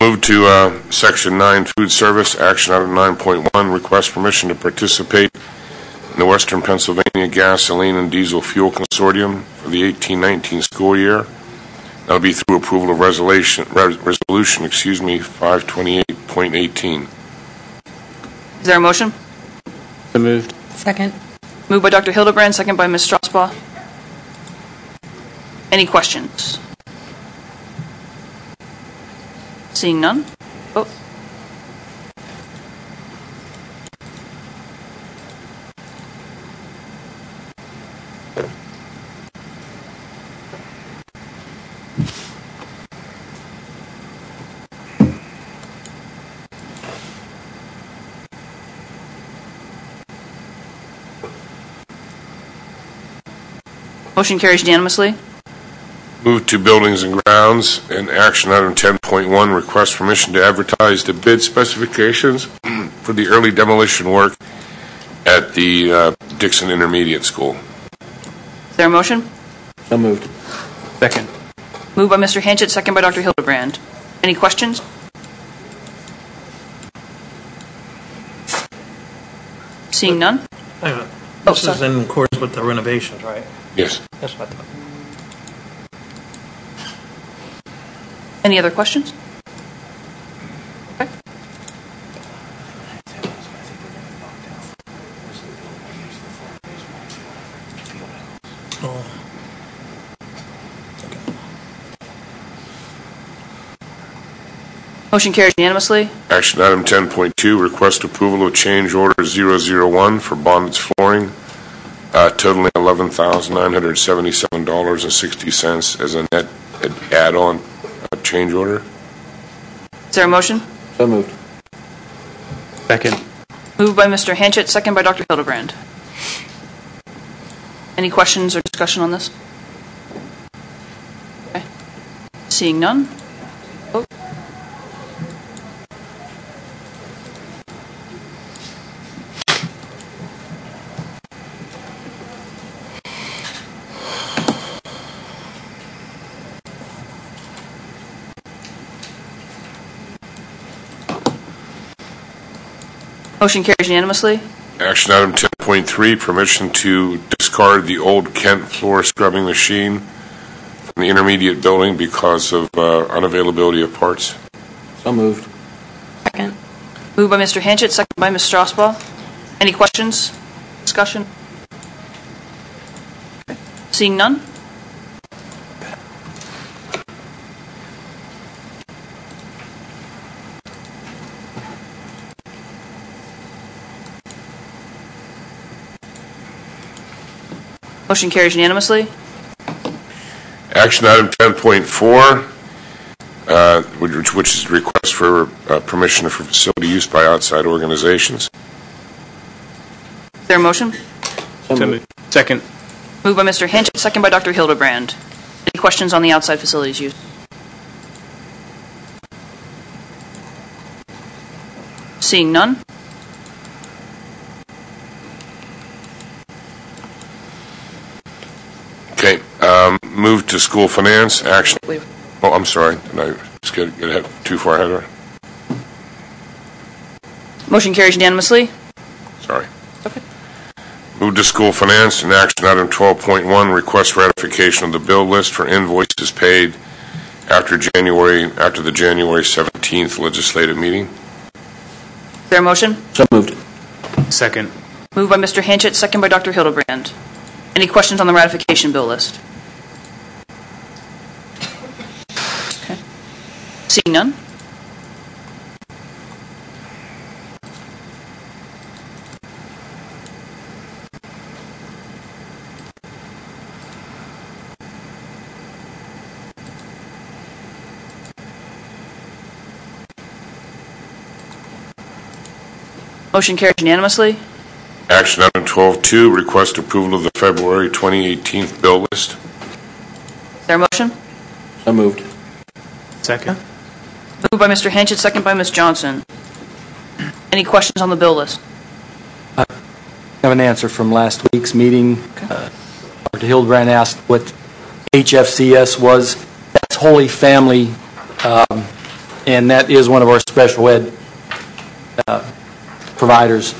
Move to Section 9, Food Service, Action Item 9.1, request permission to participate in the Western Pennsylvania Gasoline and Diesel Fuel Consortium for the 18-19 school year. That'll be through approval of resolution 528.18. Is there a motion? So moved. Second. Moved by Dr. Hildebrand, second by Ms. Strasbaugh. Any questions? Seeing none. Vote. Motion carries unanimously. Move to Buildings and Grounds, and Action Item 10.1, request permission to advertise the bid specifications for the early demolition work at the Dixon Intermediate School. Is there a motion? So moved. Second. Moved by Mr. Hanchett, second by Dr. Hildebrand. Any questions? Seeing none? Wait a minute. Oh, This is sorry. in accordance with the renovations, right? Yes. That's what I thought. Any other questions? Okay. Motion carries unanimously. Action Item 10.2, request approval of change order 001 for bondage flooring, totaling $11,977.60 as a net add-on change order. Is there a motion? So moved. Second. Moved by Mr. Hanchett, second by Dr. Hildebrand. Any questions or discussion on this? Okay. Seeing none. Vote. Motion carries unanimously. Action Item 10.3, permission to discard the old Kent floor scrubbing machine from the intermediate building because of unavailability of parts. So moved. Second. Moved by Mr. Hanchett, second by Ms. Strasbaugh. Any questions? Discussion? Okay. Seeing none? Motion carries unanimously. Action Item 10.4, which is request for permission for facility use by outside organizations. Is there a motion? So moved. Second. Moved by Mr. Hanchett, second by Dr. Hildebrand. Any questions on the outside facilities use? Seeing none? Okay, move to school finance, action. Oh, I'm sorry, did I just get ahead, too far ahead of her? Motion carries unanimously. Sorry. Okay. Move to school finance, and action item 12.1, request ratification of the bill list for invoices paid after the January 17th legislative meeting. Is there a motion? So moved. Second. Moved by Mr. Hanchett, second by Dr. Hildebrand. Any questions on the ratification bill list? Okay. Seeing none. Motion carries unanimously. Action item 12.2, request approval of the February 2018 bill list. Is there a motion? So moved. Second. Moved by Mr. Hanchett, second by Ms. Johnson. Any questions on the bill list? I have an answer from last week's meeting. Dr. Hildebrand asked what HFCS was. That's Holy Family, and that is one of our special ed providers.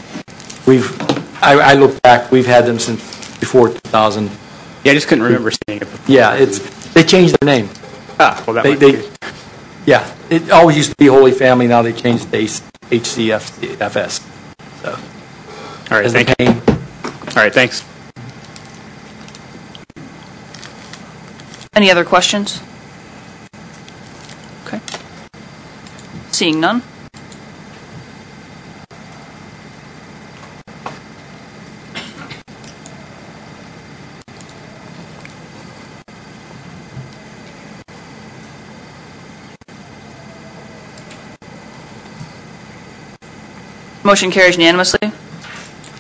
I look back, we've had them since before 2000. Yeah, I just couldn't remember seeing it before. Yeah, they changed their name. Well, that might be. Yeah, it always used to be Holy Family, now they changed to HCFS. So, All right, thank you. All right, thanks. Any other questions? Okay. Seeing none. Motion carries unanimously.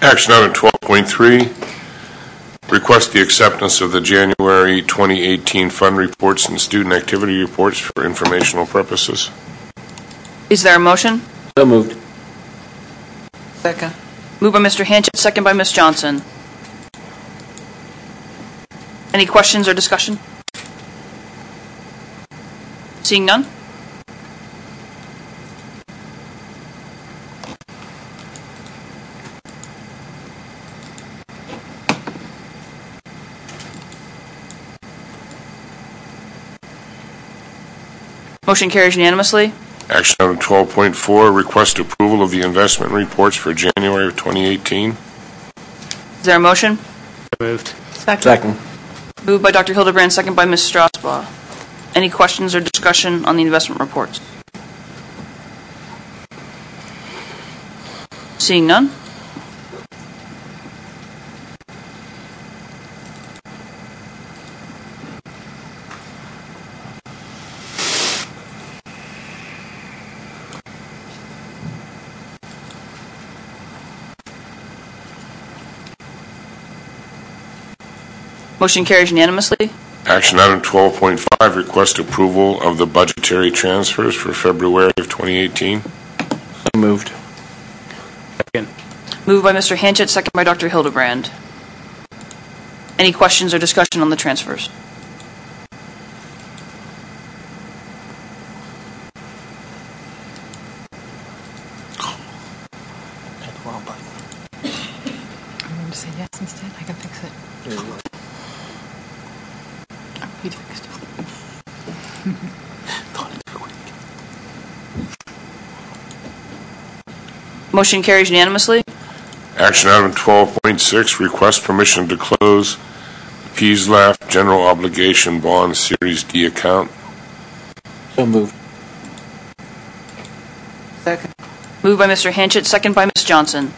Action item 12.3, request the acceptance of the January 2018 fund reports and student activity reports for informational purposes. Is there a motion? So moved. Second. Moved by Mr. Hanchett, second by Ms. Johnson. Any questions or discussion? Seeing none? Motion carries unanimously. Action item 12.4, request approval of the investment reports for January of 2018. Is there a motion? Moved. Second. Moved by Dr. Hildebrand, second by Ms. Strasbaugh. Any questions or discussion on the investment reports? Seeing none? Motion carries unanimously. Action item 12.5, request approval of the budgetary transfers for February of 2018. So moved. Second. Moved by Mr. Hanchett, second by Dr. Hildebrand. Any questions or discussion on the transfers? I'm going to say yes instead. I can fix it. He fixed it. Motion carries unanimously. Action item 12.6, request permission to close PSLAF General Obligation Bond Series D account. So moved. Second. Moved by Mr. Hanchett, second by Ms. Johnson.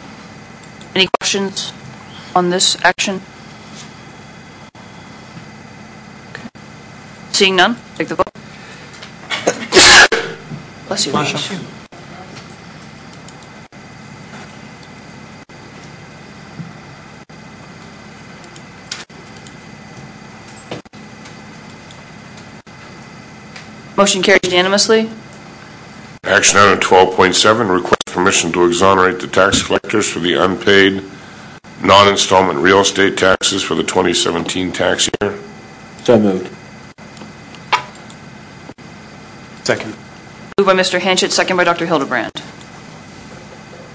Any questions on this action? Okay. Seeing none, take the vote. Bless you. Bless you. Motion carries unanimously. Action item 12.7, request permission to exonerate the tax collectors for the unpaid non-installment real estate taxes for the 2017 tax year. So moved. Second. Moved by Mr. Hanchett, second by Dr. Hildebrand.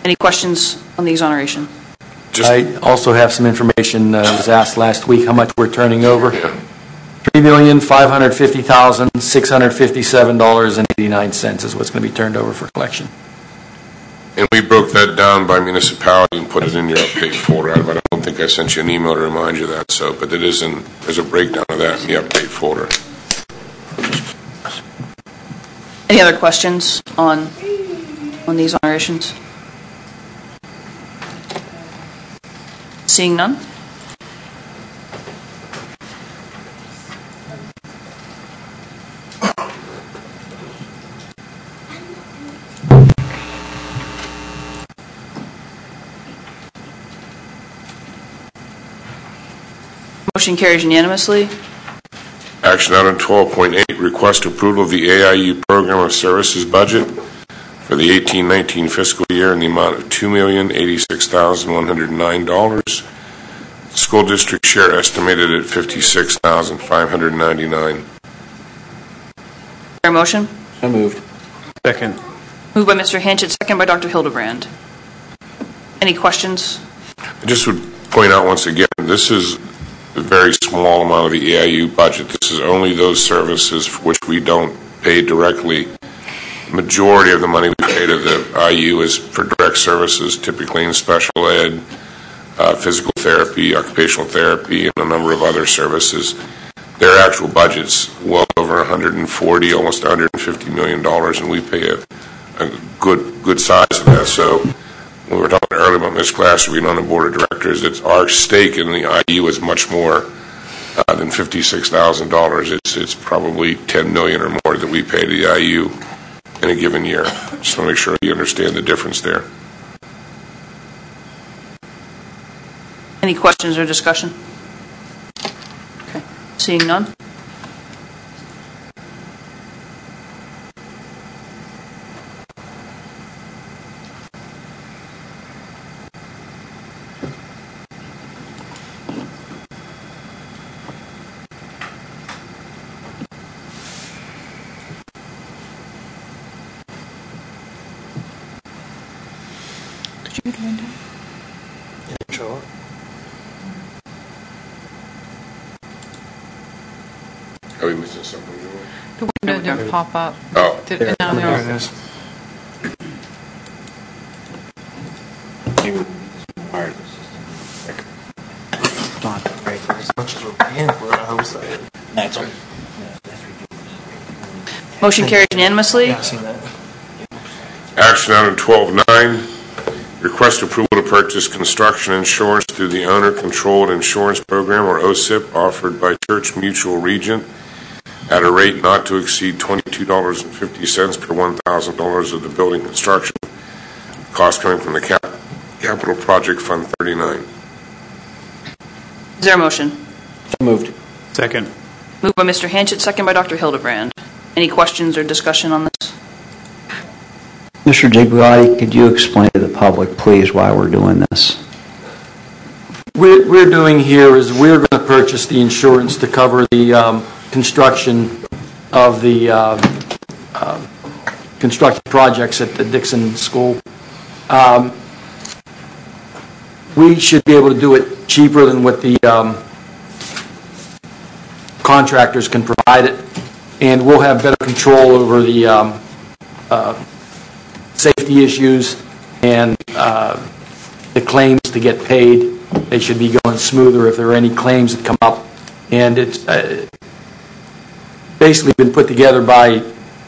Any questions on the exoneration? I also have some information that was asked last week, how much we're turning over. $3,550,657.89 is what's going to be turned over for collection. And we broke that down by municipality and put it in your update folder. I don't think I sent you an email to remind you that, but it is there's a breakdown of that in the update folder. Any other questions on these onerations? Seeing none? Motion carries unanimously. Action item 12.8, request approval of the AIU Program of Services budget for the 18-19 fiscal year in the amount of $2,086,109. School district share estimated at $56,599. Is there a motion? So moved. Second. Moved by Mr. Hanchett, second by Dr. Hildebrand. Any questions? I just would point out once again, this is a very small amount of the AIU budget. This is only those services for which we don't pay directly. The majority of the money we pay to the IU is for direct services, typically in special ed, physical therapy, occupational therapy, and a number of other services. Their actual budget's well over 140, almost 150 million dollars, and we pay a good size of that. So when we were talking earlier about Ms. Glasser being on the board of directors, it's our stake in the IU is much more than $56,000. It's probably $10 million or more that we pay to the IU in a given year. Just want to make sure you understand the difference there. Any questions or discussion? Okay. Seeing none? Sure. Are we missing something? The window didn't pop up. Oh. There it is. As much as we're paying for it, I was like, That's all. Motion carries unanimously. yeah, I've seen that. Action item 12.9, request approval to purchase construction insurance through the owner-controlled insurance program, or OSIP, offered by Church Mutual Regent at a rate not to exceed $22.50 per $1,000 of the building construction, cost coming from the Capital Project Fund 39. Is there a motion? So moved. Second. Moved by Mr. Hanchett, second by Dr. Hildebrand. Any questions or discussion on this? Mr. Gigliotti, could you explain to the public, please, why we're doing this? We're doing here is we're going to purchase the insurance to cover the construction of the construction projects at the Dixon School. We should be able to do it cheaper than what the contractors can provide it, and we'll have better control over the safety issues and the claims to get paid. They should be going smoother if there are any claims that come up. And it's basically been put together by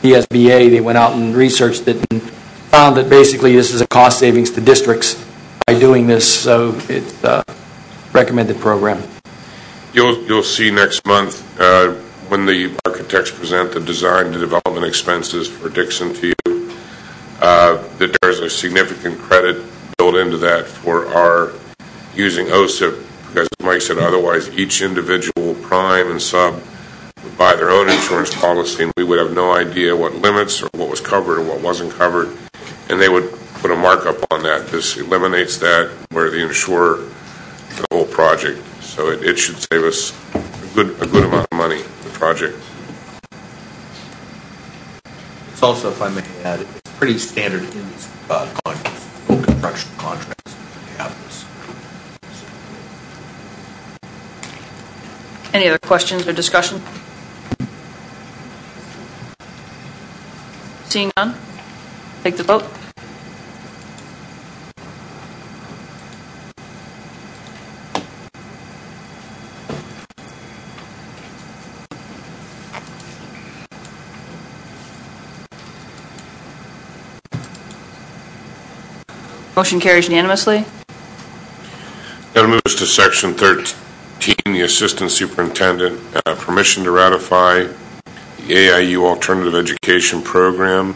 the SBA. They went out and researched it and found that basically this is a cost savings to districts by doing this, so it's a recommended program. You'll see next month when the architects present the design to development expenses for Dixon to you, that there's a significant credit built into that for our using OSIP, because as Mike said, otherwise each individual prime and sub would buy their own insurance policy, and we would have no idea what limits or what was covered or what wasn't covered, and they would put a markup on that. This eliminates that, where the insurer the whole project. So it should save us a good amount of money, the project. It's also, if I may add, it's pretty standard in these contracts, full construction contracts. We have this. Any other questions or discussion? Seeing none, take the vote. Motion carries unanimously. That moves to Section 13, the Assistant Superintendent, permission to ratify the AIU Alternative Education Program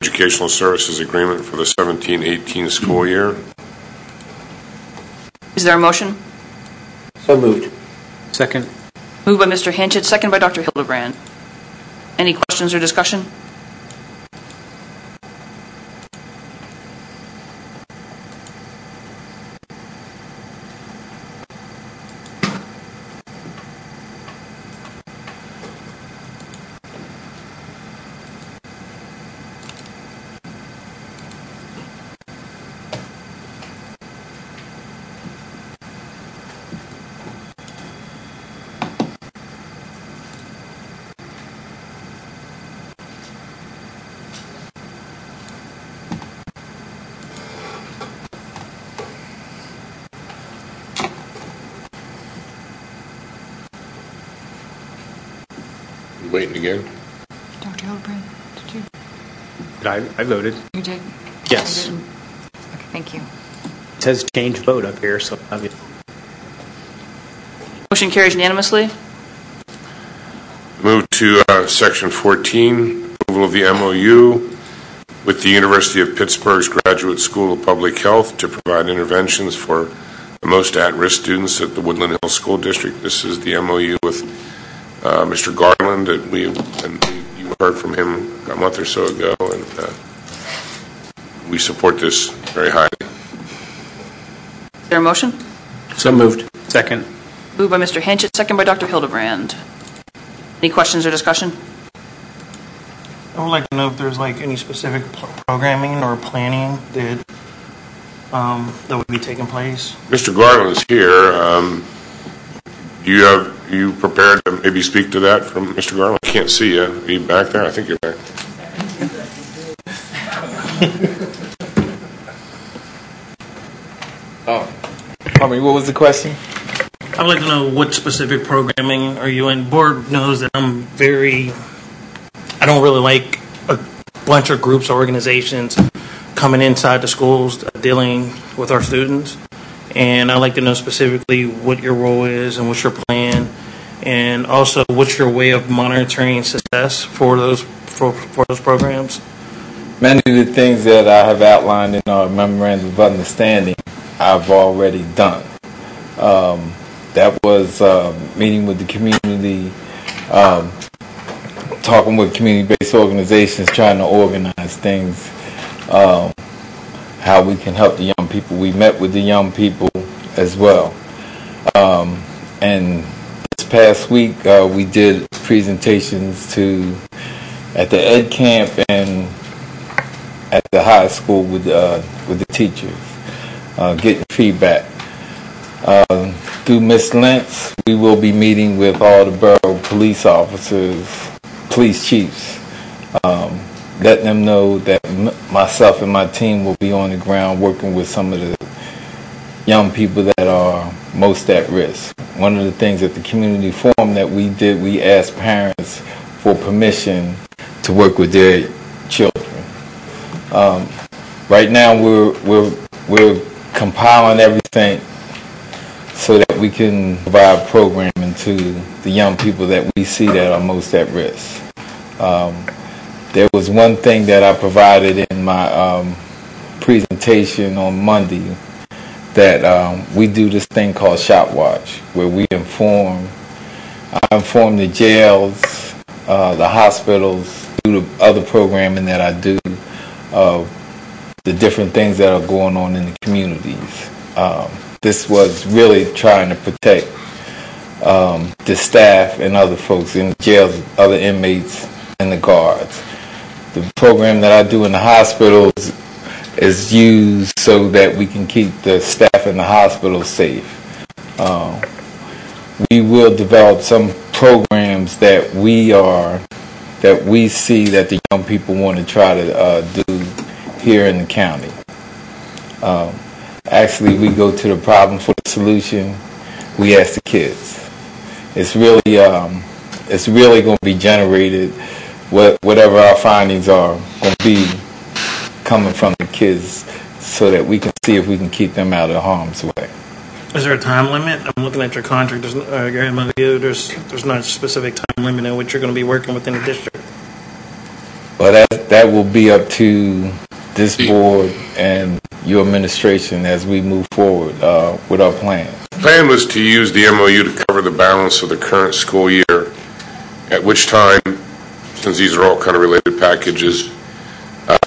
Educational Services Agreement for the 17-18 school year. Is there a motion? So moved. Second. Moved by Mr. Hanchett, second by Dr. Hildebrand. Any questions or discussion? Waiting again. Dr. Hildebrand, did you? I voted. You did? Yes. You didn't? Okay, thank you. It says change vote up here, so obviously. Motion carries unanimously. Move to Section 14, approval of the MOU with the University of Pittsburgh's Graduate School of Public Health to provide interventions for the most at-risk students at the Woodland Hills School District. This is the MOU with Mr. Garland that you heard from him a month or so ago, and we support this very highly. Is there a motion? So moved. Second. Moved by Mr. Hanchett, second by Dr. Hildebrand. Any questions or discussion? I would like to know if there's like any specific programming or planning that would be taking place. Mr. Garland is here. You prepared to maybe speak to that from Mr. Garland? I can't see you. Are you back there? I think you're back. What was the question? I'd like to know what specific programming are you in. Board knows that I don't really like a bunch of groups or organizations coming inside the schools dealing with our students. And I'd like to know specifically what your role is and what's your plan, and also what's your way of monitoring success for those programs. Many of the things that I have outlined in our memorandum of understanding, I've already done. That was meeting with the community, talking with community-based organizations, trying to organize things, how we can help the young people. We met with the young people as well. And this past week, we did presentations at the Ed Camp and at the high school with the teachers, getting feedback. Through Ms. Lentz, we will be meeting with all the borough police officers, police chiefs, letting them know that myself and my team will be on the ground working with some of the young people that are most at risk. One of the things at the community forum that we did, we asked parents for permission to work with their children. Right now we're compiling everything so that we can provide programming to the young people that we see that are most at risk. There was one thing that I provided in my presentation on Monday, that we do this thing called Shop Watch, where I inform the jails, the hospitals, through the other programming that I do, of the different things that are going on in the communities. This was really trying to protect the staff and other folks in the jails, other inmates, and the guards. The program that I do in the hospitals is used so that we can keep the staff in the hospitals safe. we will develop some programs that we see that the young people want to try to do here in the county. Actually, we go to the problem for the solution. We ask the kids. It's really going to be generated. Whatever our findings are going to be coming from the kids, so that we can see if we can keep them out of harm's way. Is there a time limit? I'm looking at your contract. There's not a specific time limit in which you're going to be working within the district. Well, that will be up to this board and your administration as we move forward with our plan. The plan was to use the MOU to cover the balance of the current school year, at which time, since these are all kind of related packages,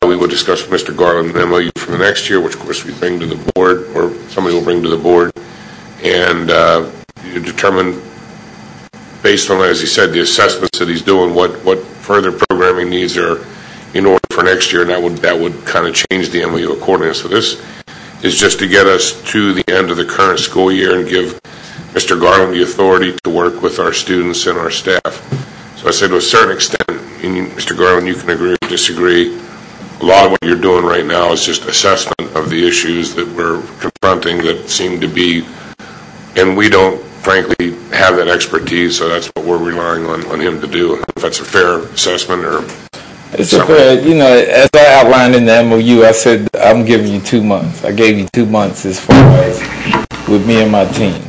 we would discuss with Mr. Garland an MOU for the next year, which of course we bring to the board, or somebody will bring to the board, and you determine, based on, as he said, the assessments that he's doing, what further programming needs are in order for next year, and that would kind of change the MOU accordingly. So this is just to get us to the end of the current school year and give Mr. Garland the authority to work with our students and our staff. So I say, to a certain extent, and Mr. Garland, you can agree or disagree, a lot of what you're doing right now is just assessment of the issues that we're confronting that seem to be, and we don't, frankly, have that expertise, so that's what we're relying on him to do. If that's a fair assessment or... It's a fair, as I outlined in the MOU, I said I'm giving you 2 months. I gave you 2 months as far as with me and my team.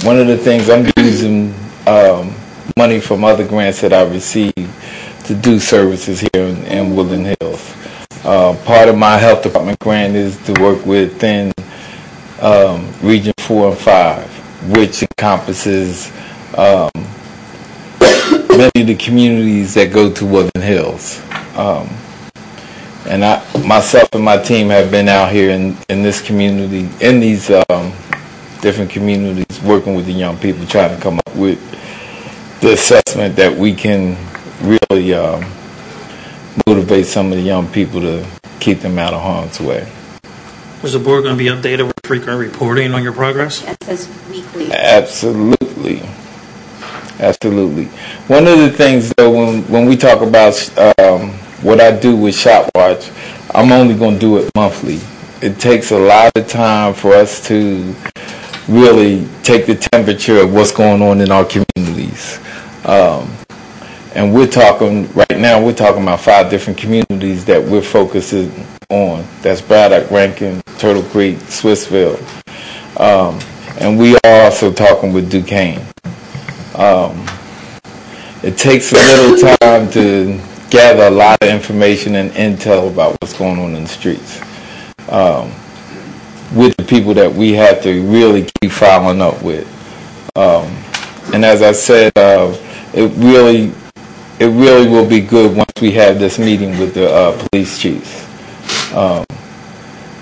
One of the things, I'm using money from other grants that I received to do services here in Woodland Hills. Part of my health department grant is to work within Region 4 and 5, which encompasses many of the communities that go to Woodland Hills. And myself and my team have been out here in this community, in these different communities, working with the young people, trying to come up with the assessment that we can really motivate some of the young people to keep them out of harm's way. Is the board going to be updated with frequent reporting on your progress? It says weekly. Absolutely. One of the things, though, when we talk about what I do with Shop Watch, I'm only going to do it monthly. It takes a lot of time for us to really take the temperature of what's going on in our communities. And we're talking about 5 different communities that we're focusing on. That's Braddock, Rankin, Turtle Creek, Swissville. And we are also talking with Duquesne. It takes a little time to gather a lot of information and intel about what's going on in the streets with the people that we have to really keep following up with. And as I said, it really will be good once we have this meeting with the police chiefs,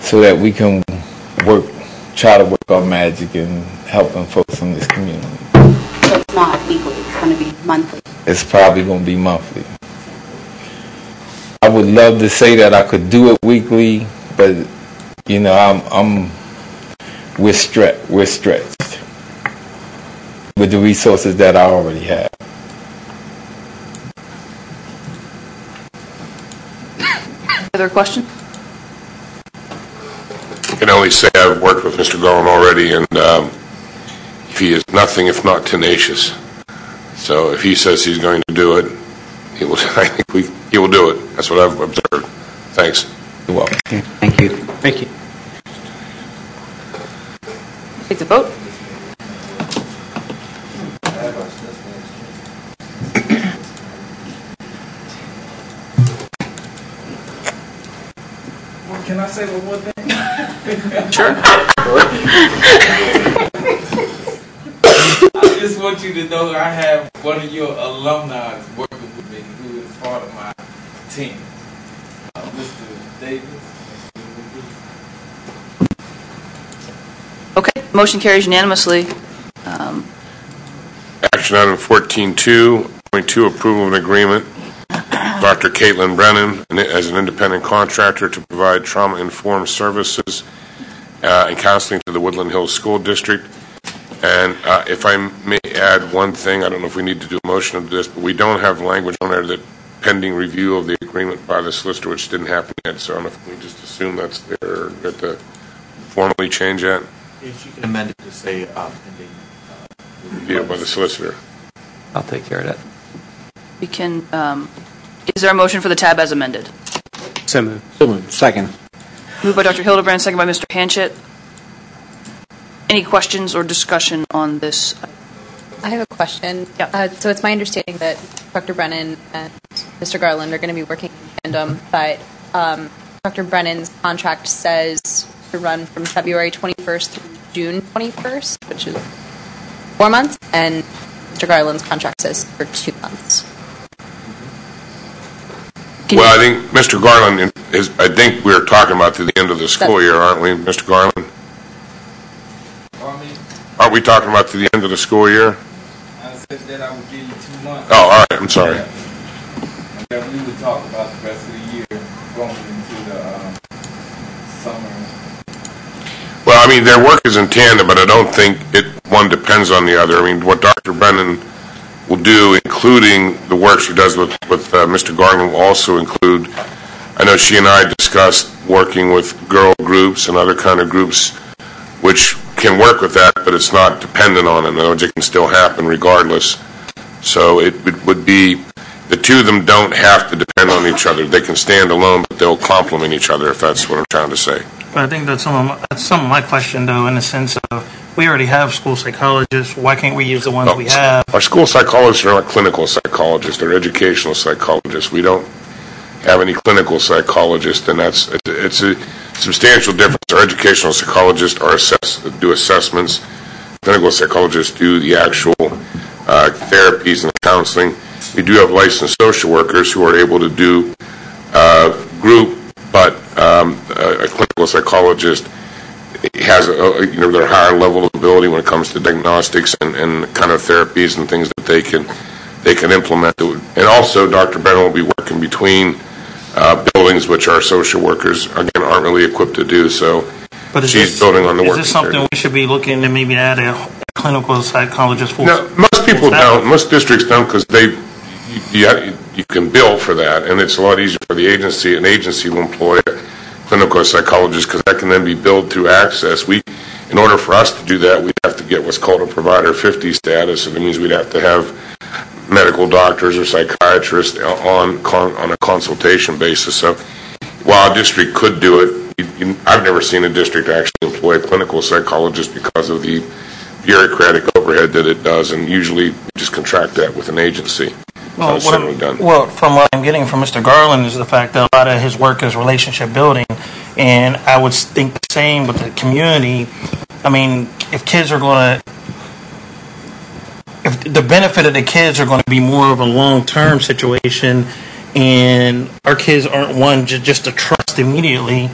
so that we can try to work our magic and helping folks in this community. So it's not weekly, it's going to be monthly. It's probably going to be monthly. I would love to say that I could do it weekly, but we're stretched with the resources that I already have. Other questions? I can only say I've worked with Mr. Garland already, and he is nothing if not tenacious. So if he says he's going to do it, he will. I think he will do it. That's what I've observed. Thanks. You're welcome. Okay, thank you. Thank you. Take the vote. Can I say one more thing? Sure. I just want you to know I have one of your alumni working with me who is part of my team, Mr. Davis. Okay, motion carries unanimously. Action item 14.2.2, approval of an agreement. Dr. Caitlin Brennan as an independent contractor to provide trauma-informed services and counseling to the Woodland Hills School District. And if I may add one thing, I don't know if we need to do a motion of this, but we don't have language on there that pending review of the agreement by the solicitor, which didn't happen yet. So I don't know if we just assume that's there, or have to formally change that. Yes, you can amend it to say pending review by the solicitor. I'll take care of that. We can, is there a motion for the tab as amended? So moved. So moved. Second. Moved by Dr. Hildebrand, second by Mr. Hanchett. Any questions or discussion on this? I have a question. So it's my understanding that Dr. Brennan and Mr. Garland are going to be working in tandem, but Dr. Brennan's contract says to run from February 21st through June 21st, which is 4 months, and Mr. Garland's contract says for 2 months. Well, I think Mr. Garland is, I think we're talking about to the end of the school year, aren't we, Mr. Garland? Aren't we talking about to the end of the school year? I said that I would give you 2 months. Oh, all right, I'm sorry. And then we would talk about the rest of the year going into the summer. Well, I mean, their work is in tandem, but I don't think one depends on the other. I mean, what Dr. Brennan will do, including the work she does with Mr. Garland, will also include, I know she and I discussed working with girl groups and other kind of groups, which can work with that, but it's not dependent on it. In other words, it can still happen regardless. So it would be, the two of them don't have to depend on each other. They can stand alone, but they'll complement each other, if that's what I'm trying to say. But I think that's some of my question, though, in the sense of we already have school psychologists. Why can't we use the ones we have? Our school psychologists are not clinical psychologists. They're educational psychologists. We don't have any clinical psychologists, and it's a substantial difference. Our educational psychologists do assessments. Clinical psychologists do the actual therapies and counseling. We do have licensed social workers who are able to do group, but a clinical psychologist has their higher level of ability when it comes to diagnostics and kind of therapies and things that they can implement. And also, Dr. Brennan will be working between buildings, which our social workers again aren't really equipped to do. So she's building on the work. Is this something we should be looking to maybe add a clinical psychologist for? No, most people don't. Most districts don't, because you can bill for that, and it's a lot easier for the agency. An agency will employ a clinical psychologist because that can then be billed through Access. In order for us to do that, we'd have to get what's called a Provider 50 status, and it means we'd have to have medical doctors or psychiatrists on a consultation basis. So while a district could do it, I've never seen a district actually employ a clinical psychologist because of the bureaucratic overhead that it does, and usually we just contract that with an agency. Well, from what I'm getting from Mr. Garland is the fact that a lot of his work is relationship building, and I would think the same with the community. I mean, if the benefit of the kids are going to be more of a long-term situation, and our kids aren't one just to trust immediately,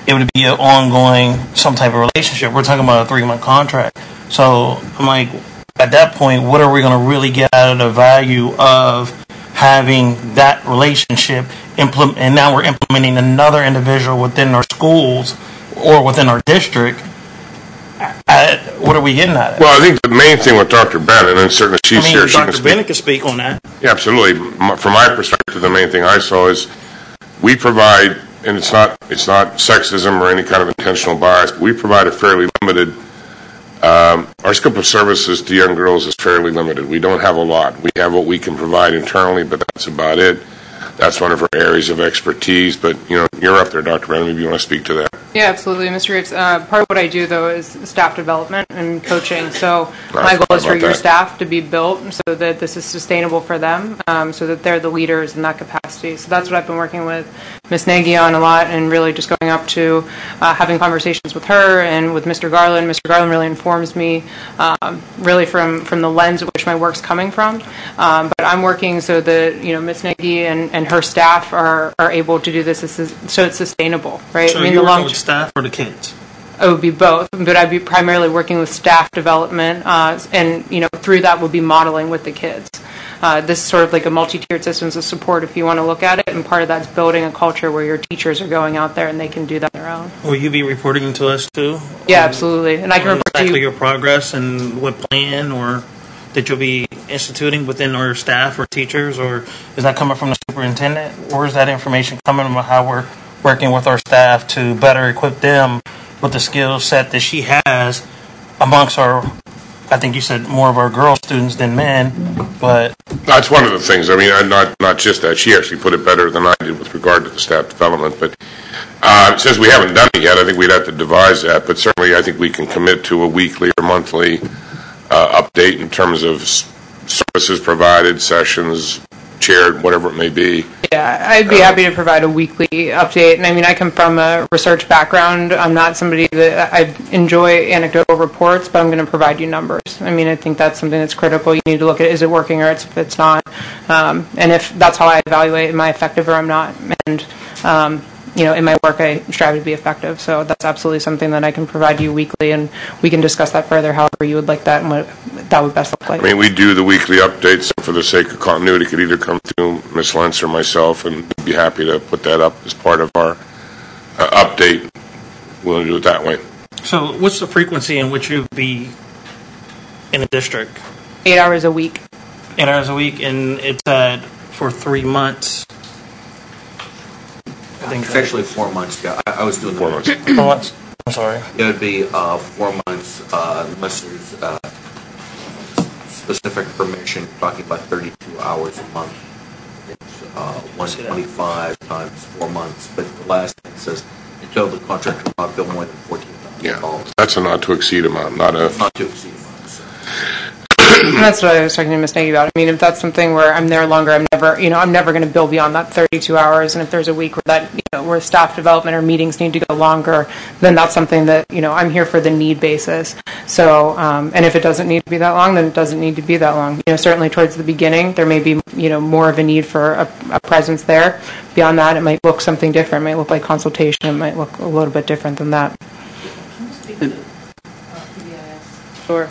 it would be an ongoing, some type of relationship. We're talking about a 3-month contract. So I'm like, at that point, what are we going to really get out of the value of having that relationship and now we're implementing another individual within our schools or within our district? What are we getting at it? Well, I think the main thing with Dr. Bennett, and certainly she's here, Dr. Bennett can speak on that. Yeah, absolutely. From my perspective, the main thing I saw is we provide, and it's not sexism or any kind of intentional bias, but we provide a fairly limited. Our scope of services to young girls is fairly limited. We don't have a lot. We have what we can provide internally, but that's about it. That's one of our areas of expertise. But, you're up there, Dr. Brennan. Maybe you want to speak to that. Yeah, absolutely, Mr. Reeves. Part of what I do, though, is staff development and coaching. So my goal is for your staff to be built so that this is sustainable for them, so that they're the leaders in that capacity. So that's what I've been working with Ms. Nagy on a lot, and really just going up to having conversations with her and with Mr. Garland. Mr. Garland really informs me really from the lens at which my work's coming from. But I'm working so that, Ms. Nagy and her staff are able to do this so it's sustainable, right? So you're working with staff or the kids? It would be both, but I'd be primarily working with staff development, and through that we'll be modeling with the kids. this is sort of like a multi-tiered systems of support if you want to look at it, and part of that's building a culture where your teachers are going out there and they can do that on their own. Will you be reporting to us too? Yeah, absolutely. And I can report to exactly you your progress and what plan or that you'll be instituting within our staff or teachers, or is that coming from the superintendent, or is that information coming from how we're working with our staff to better equip them with the skill set that she has amongst our, I think you said more of our girl students than men, but... That's one of the things. I mean, not just that. She actually put it better than I did with regard to the staff development, but since we haven't done it yet, I think we'd have to devise that, but certainly I think we can commit to a weekly or monthly update in terms of services provided, sessions chaired, whatever it may be. Yeah, I'd be happy to provide a weekly update. And I mean, I come from a research background. I'm not somebody that I enjoy anecdotal reports, but I'm going to provide you numbers. I mean, I think that's something that's critical. You need to look at, is it working or if it's not? And if that's how I evaluate, am I effective or I'm not? And, you know, in my work, I strive to be effective. So that's absolutely something that I can provide you weekly, and we can discuss that further however you would like that and what that would best look like. I mean, we do the weekly updates for the sake of continuity. It could either come through Ms. Lentz or myself, and we'd be happy to put that up as part of our update. We'll do it that way. So what's the frequency in which you'd be in a district? 8 hours a week. 8 hours a week, and it's for 3 months. I think it's actually 4 months. Yeah, I was doing 4 months. 4 months. I'm sorry. It would be 4 months unless there's specific permission. Talking about 32 hours a month. It's 125 times 4 months. But the last thing says until the contract will not bill more than $14,000. Yeah, that's a not to exceed amount, not to exceed amount. So. And that's what I was talking to Ms. Nagy about. I mean, if that's something where I'm there longer, I'm never going to bill beyond that 32 hours. And if there's a week where that, where staff development or meetings need to go longer, then that's something that, I'm here for the need basis. So, and if it doesn't need to be that long, then it doesn't need to be that long. Certainly towards the beginning, there may be, more of a need for a presence there. Beyond that, it might look something different. It might look like consultation. It might look a little bit different than that. Sure.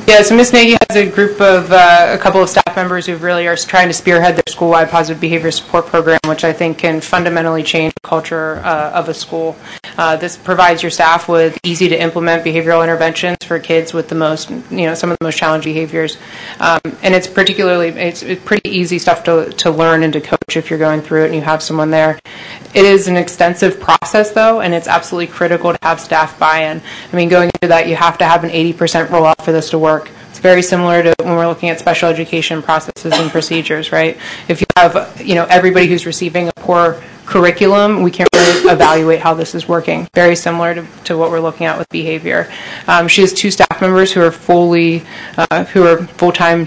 Yeah, so Ms. Nagy has a group of a couple of staff members who really are trying to spearhead their school-wide positive behavior support program, which I think can fundamentally change the culture of a school. This provides your staff with easy-to-implement behavioral interventions for kids with the most, some of the most challenging behaviors. And it's pretty easy stuff to learn and to coach if you're going through it and you have someone there. It is an extensive process, though, and it's absolutely critical to have staff buy-in. I mean, going into that, you have to have an 80% roll-out for this to work. It's very similar to when we're looking at special education processes and procedures, right? If you have, everybody who's receiving a poor curriculum, we can't really evaluate how this is working. Very similar to what we're looking at with behavior. She has 2 staff members who are full-time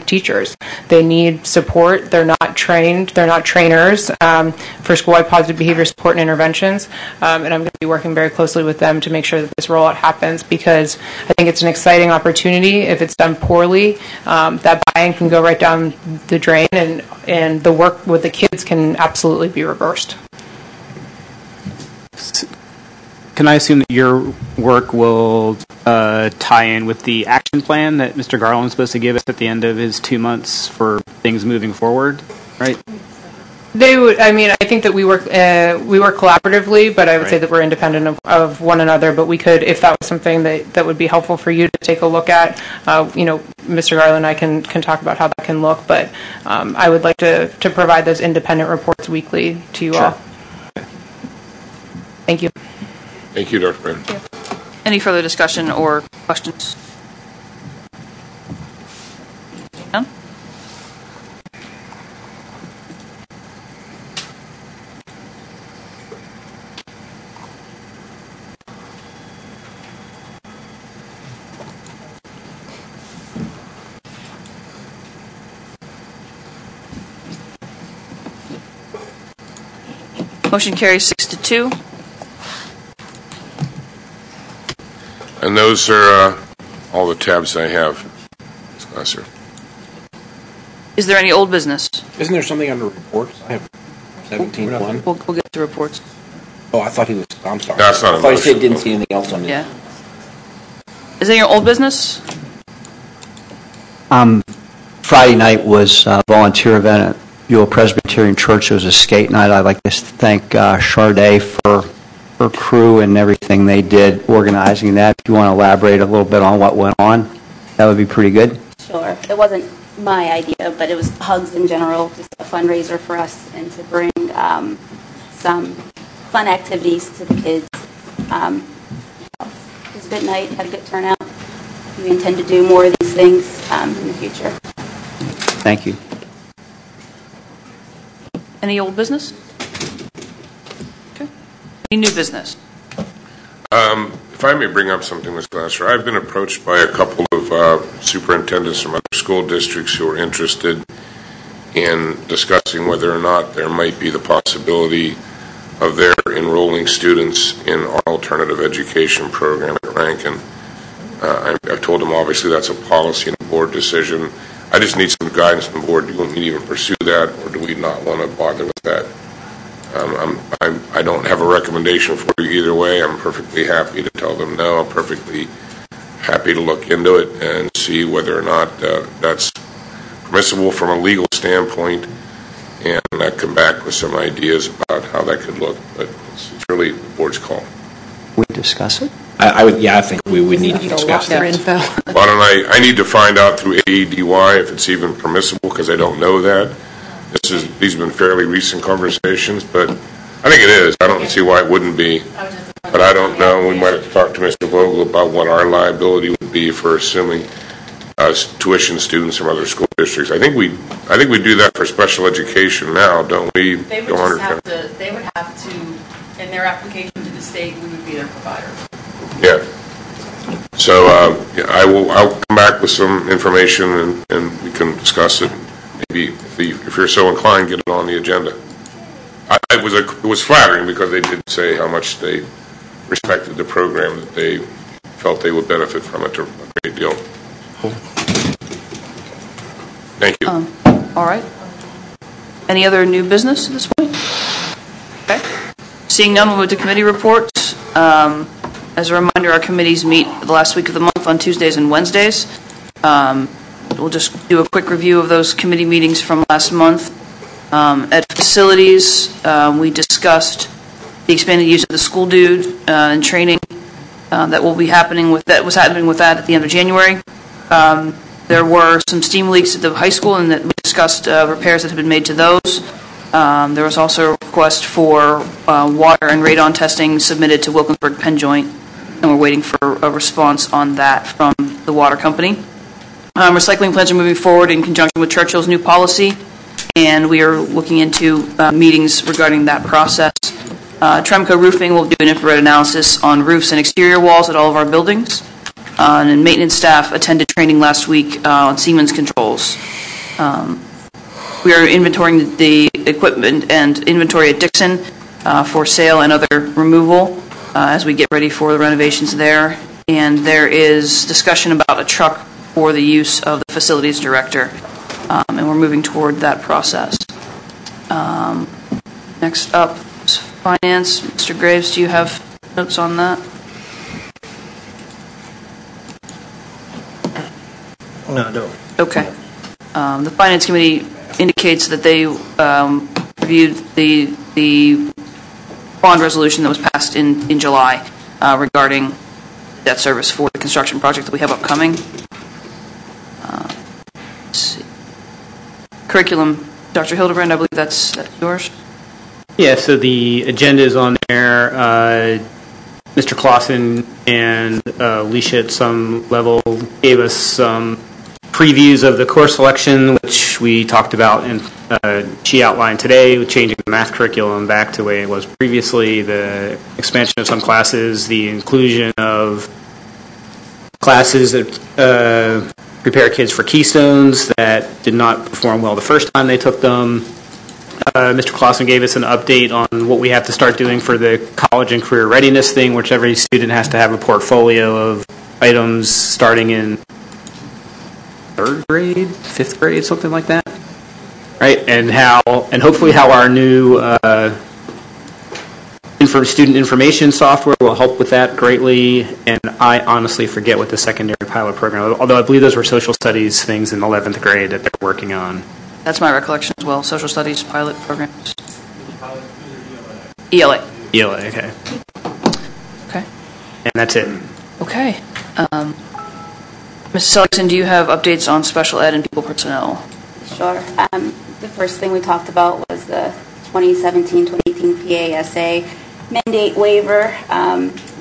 teachers. They need support. They're not trained. They're not trainers for school-wide positive behavior support and interventions. And I'm going to be working very closely with them to make sure that this rollout happens, because I think it's an exciting opportunity. If it's done poorly, that buy-in can go right down the drain, and the work with the kids can absolutely be reversed. Can I assume that your work will tie in with the action plan that Mr. Garland is supposed to give us at the end of his 2 months for things moving forward, right? They would. I mean, I think that we work collaboratively, but I would say that we're independent of one another. But we could, if that was something that would be helpful for you to take a look at. Mr. Garland and I can talk about how that can look. But I would like to provide those independent reports weekly to you all. Thank you. Thank you, Dr. Brandon. Any further discussion or questions? None? Motion carries 6-2. And those are all the tabs I have, Ms. Glasser. Is there any old business? Isn't there something under reports? I have 17.1. We'll get to reports. Oh, I thought he was. I'm sorry. That's not a I thought he motion. said didn't see anything else on it. Yeah. Is there any old business? Friday night was a volunteer event at Buell Presbyterian Church. It was a skate night. I'd like to thank Charday for her crew and everything they did organizing that. If you want to elaborate a little bit on what went on, that would be pretty good. Sure. It wasn't my idea, but it was Hugs in general, just a fundraiser for us and to bring some fun activities to the kids. It was a good night, had a good turnout. We intend to do more of these things in the future. Thank you. Any old business? Okay. Any new business? If I may bring up something, Ms. Glasser, I've been approached by a couple of superintendents from other school districts who are interested in discussing whether or not there might be the possibility of their enrolling students in our alternative education program at Rankin. I've told them obviously that's a policy and a board decision. I just need some guidance from the board. Do you want me to even pursue that, or do we not want to bother with that? I don't have a recommendation for you either way. I'm perfectly happy to tell them no. I'm perfectly happy to look into it and see whether or not that's permissible from a legal standpoint, and come back with some ideas about how that could look. But it's really the board's call. We discuss it? I think we would need to discuss that. Why don't I need to find out through AEDY if it's even permissible, because I don't know that. These have been fairly recent conversations, but I think it is. I don't see why it wouldn't be. But I don't know. We might have to talk to Mr. Vogel about what our liability would be for assuming tuition students from other school districts. I think we do that for special education now, don't we? They would just have to. They would have to, in their application to the state, we would be their provider. Yeah. So I'll come back with some information and we can discuss it. Maybe if you're so inclined, get it on the agenda. It was flattering because they did say how much they respected the program, that they felt they would benefit from it a great deal. Thank you. All right. Any other new business at this point? Okay. Seeing none, we'll move to committee reports. As a reminder, our committees meet the last week of the month on Tuesdays and Wednesdays. We'll just do a quick review of those committee meetings from last month. At facilities, we discussed the expanded use of the school dude and training that will be happening with that at the end of January. There were some steam leaks at the high school, and that we discussed repairs that have been made to those. There was also a request for water and radon testing submitted to Wilkinsburg Penn Joint, and we're waiting for a response on that from the water company. Recycling plans are moving forward in conjunction with Churchill's new policy, and we are looking into meetings regarding that process. Tremco Roofing will do an infrared analysis on roofs and exterior walls at all of our buildings. And maintenance staff attended training last week on Siemens controls. We are inventorying the equipment and inventory at Dixon for sale and other removal as we get ready for the renovations there. And there is discussion about a truck for the use of the facilities director, and we're moving toward that process. Next up is finance. Mr. Graves, do you have notes on that? No, I don't. Okay. The Finance Committee indicates that they reviewed the bond resolution that was passed in July regarding debt service for the construction project that we have upcoming. Let's see. Curriculum, Dr. Hildebrand, I believe that's yours. Yeah, so the agenda is on there. Mr. Clausen and Alicia at some level gave us some previews of the course selection, which we talked about, and she outlined today, with changing the math curriculum back to the way it was previously, the expansion of some classes, the inclusion of classes that prepare kids for Keystones that did not perform well the first time they took them. Mr. Clausen gave us an update on what we have to start doing for the college and career readiness thing, which every student has to have a portfolio of items starting in 3rd grade, 5th grade, something like that, right? And hopefully how our new student information software will help with that greatly, and I honestly forget what the secondary pilot program, although I believe those were social studies things in 11th grade that they're working on. That's my recollection as well, social studies pilot programs. ELA. ELA, okay. Okay. And that's it. Okay. Mrs. Seligson, do you have updates on special ed and people personnel? Sure. The first thing we talked about was the 2017-2018 PASA mandate waiver.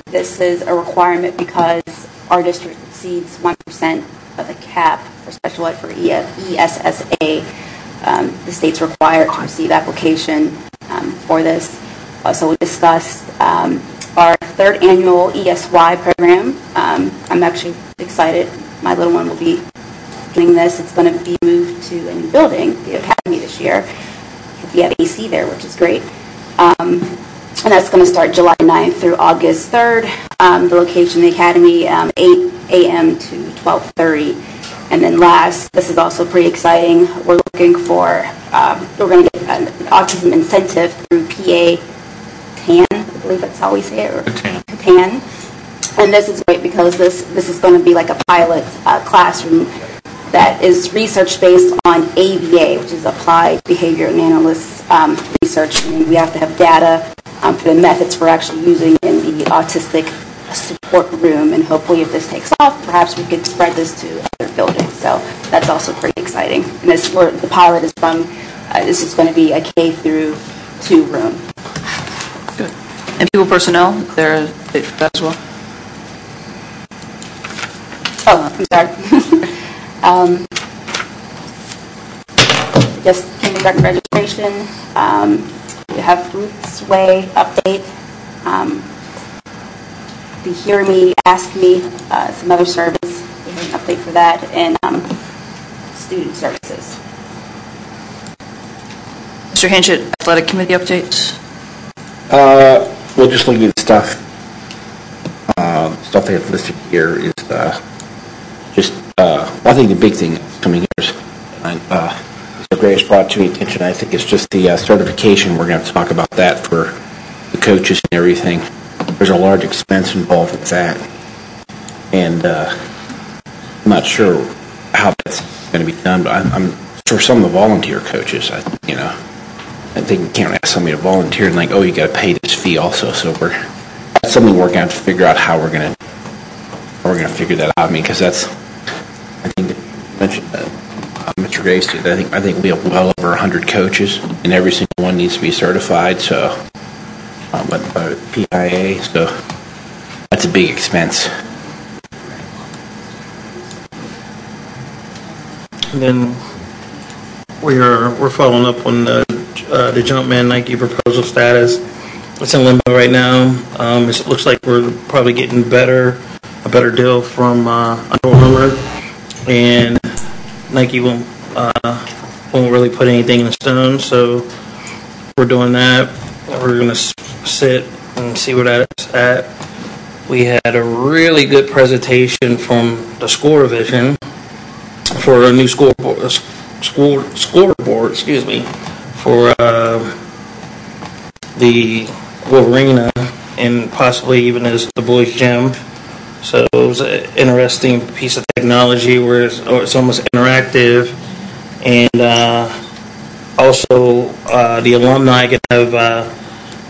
This is a requirement because our district exceeds 1% of the cap for special ed for ESSA. The state's required to receive application for this. So we discussed our third annual ESY program. I'm actually excited. My little one will be doing this. It's going to be moved to a new building, the academy, this year. We have AC there, which is great. And that's going to start July 9th through August 3rd. The location of the academy, 8 a.m. to 12:30. And then last, this is also pretty exciting. We're looking for, we're going to get an autism incentive through PA-TAN, I believe that's how we say it, or TAN. And this is great because this is going to be like a pilot classroom that is research based on ABA, which is Applied Behavior and Analysis research. And we have to have data for the methods we're actually using in the autistic support room. And hopefully if this takes off, perhaps we could spread this to other buildings. So that's also pretty exciting. And this, where the pilot is from, this is going to be a K through 2 room. Good. And people personnel, they're for that as well? Oh, I'm sorry. Just kindergarten registration. We have Ruth's Way update. The Hear Me, Ask Me, some other service. We have an update for that, and student services. Mr. Hanchett, athletic committee updates? Well, just looking at stuff they have listed here is I think the big thing coming here is, Mr. Graves brought to my attention, I think it's just the certification. We're going to have to talk about that for the coaches and everything. There's a large expense involved with that, and I'm not sure how that's going to be done, but I'm sure some of the volunteer coaches, I think we can't ask somebody to volunteer and oh, you got to pay this fee also. So that's something we're going to have to figure out how we're going to figure that out. I mean, because that's, I think you mentioned Mr. Grace did. I think we have well over 100 coaches, and every single one needs to be certified. So, but PIA, so that's a big expense. And then we're following up on the Jumpman Nike proposal status. It's in limbo right now. It looks like we're probably getting a better deal from Under Armour, and Nike won't really put anything in stone. So we're doing that. We're going to sit and see where that's at. We had a really good presentation from the school division for a new scoreboard, for the Wolverina and possibly even as the boys' gym. So it was an interesting piece of technology where it's almost interactive, and also the alumni can have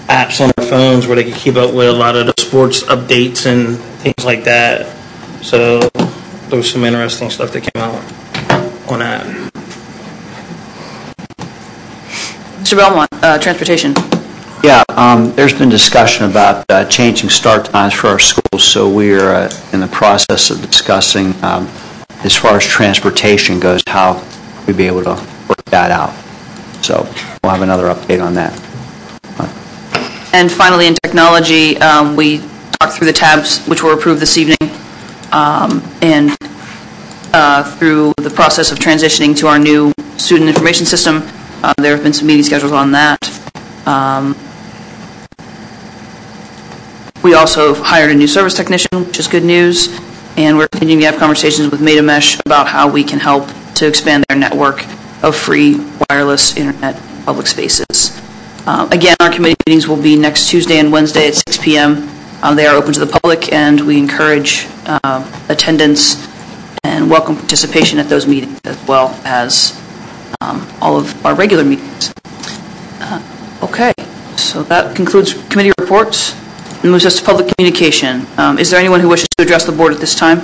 apps on their phones where they can keep up with a lot of the sports updates and things like that. So there was some interesting stuff that came out on that. Mr. Belmont, transportation. Yeah, there's been discussion about changing start times for our schools, so we're in the process of discussing, as far as transportation goes, how we'd be able to work that out. So we'll have another update on that. And finally, in technology, we talked through the tabs which were approved this evening, and through the process of transitioning to our new student information system, there have been some meeting schedules on that. We also hired a new service technician, which is good news, and we're continuing to have conversations with MetaMesh about how we can help to expand their network of free wireless internet in public spaces. Again, our committee meetings will be next Tuesday and Wednesday at 6 p.m. They are open to the public, and we encourage attendance and welcome participation at those meetings, as well as all of our regular meetings. Okay, so that concludes committee reports and moves us to public communication. Is there anyone who wishes to address the board at this time?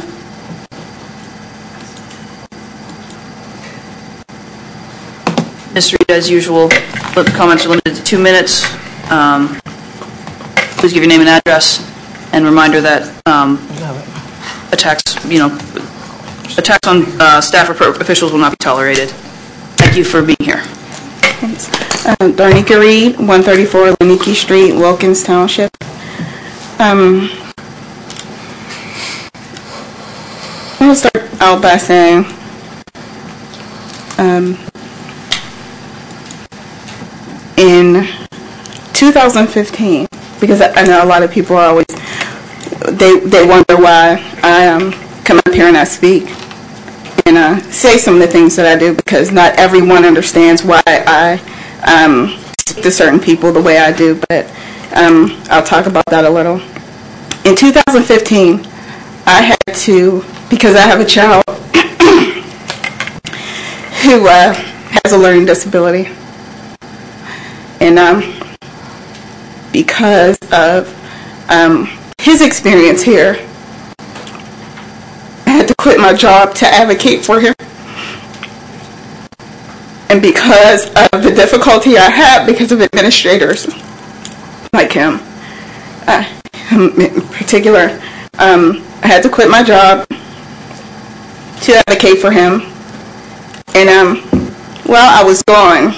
Ms. Reed, as usual, comments are limited to 2 minutes. Please give your name and address, and reminder that attacks on staff or officials will not be tolerated. Thank you for being here. Thanks. Darnica Reed, 134 Leniki Street, Wilkins Township. I'll start out by saying in 2015, because I know a lot of people are always, they wonder why I come up here and I speak and say some of the things that I do, because not everyone understands why I speak to certain people the way I do, but I'll talk about that a little. In 2015, I had to, because I have a child who has a learning disability, and because of his experience here, I had to quit my job to advocate for him. And because of the difficulty I had because of administrators like him, in particular, I had to quit my job to advocate for him. And while I was gone,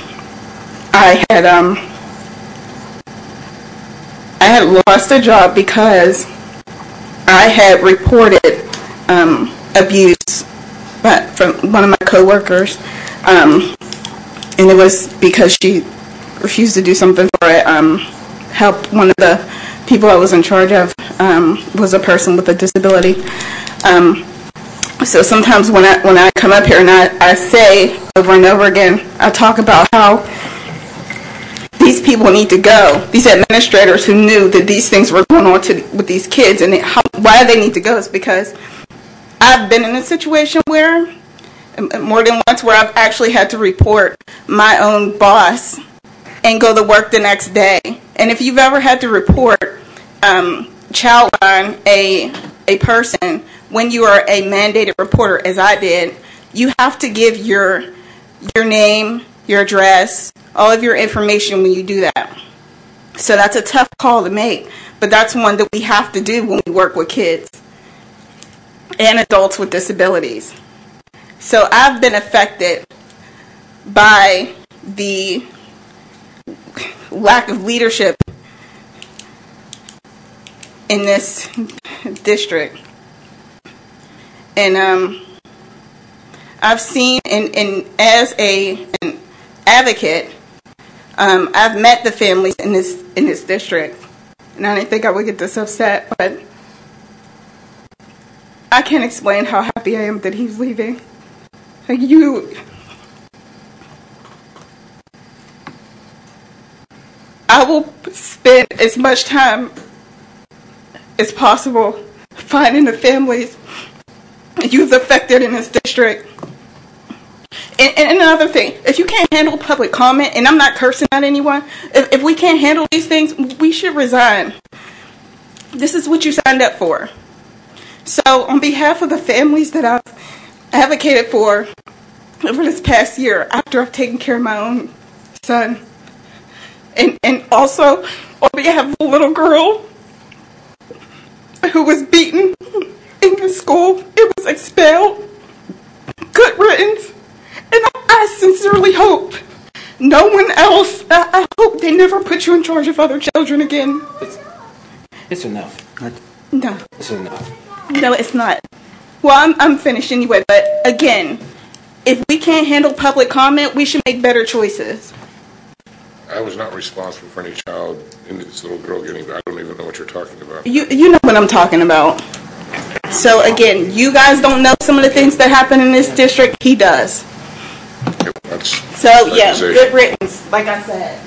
I had lost a job because I had reported abuse from one of my coworkers, and it was because she refused to do something for it. Help one of the people I was in charge of was a person with a disability. So sometimes when I come up here and I say over and over again, I talk about how these people need to go. These administrators who knew that these things were going on with these kids, and why they need to go is because I've been in a situation where, more than once, where I've actually had to report my own boss and go to work the next day. And if you've ever had to report Childline, a person, when you are a mandated reporter, as I did, you have to give your name, your address, all of your information when you do that. So that's a tough call to make, but that's one that we have to do when we work with kids and adults with disabilities. So I've been affected by the lack of leadership in this district. And I've seen, and as an advocate, I've met the families in this district, and I didn't think I would get this upset, but I can't explain how happy I am that he's leaving. Like I will spend as much time as possible finding the families youth affected in this district. And another thing, if you can't handle public comment, and I'm not cursing at anyone, if we can't handle these things, we should resign. This is what you signed up for. So on behalf of the families that I've advocated for over this past year, after I've taken care of my own son, and also on behalf of a little girl who was beaten in the school, it was expelled, good riddance. And I sincerely hope no one else, I hope they never put you in charge of other children again. It's enough. No. It's enough. No, it's not. Well, I'm finished anyway, but again, if we can't handle public comment, we should make better choices. I was not responsible for any child in this little girl getting, I don't even know what you're talking about. You know what I'm talking about. So again, you guys don't know some of the things that happen in this district. He does. That's so yeah, good riddance, like I said.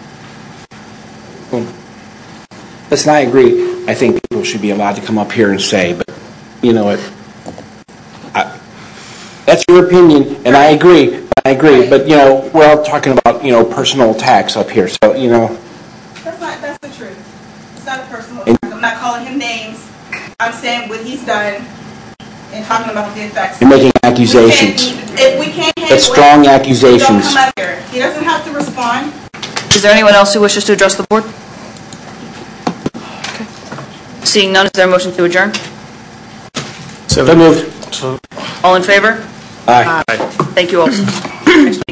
Listen, I agree. I think people should be allowed to come up here and say, but you know what? That's your opinion, and I agree. But you know, we're all talking about personal attacks up here. So That's the truth. It's not a personal attack. I'm not calling him names. I'm saying what he's done and talking about the effects. You're making accusations. If we can't handle That's strong it, accusations. don't come up here. He doesn't have to respond. Is there anyone else who wishes to address the board? Okay. Seeing none, is there a motion to adjourn? So moved. All in favor? Aye. Thank you all. Next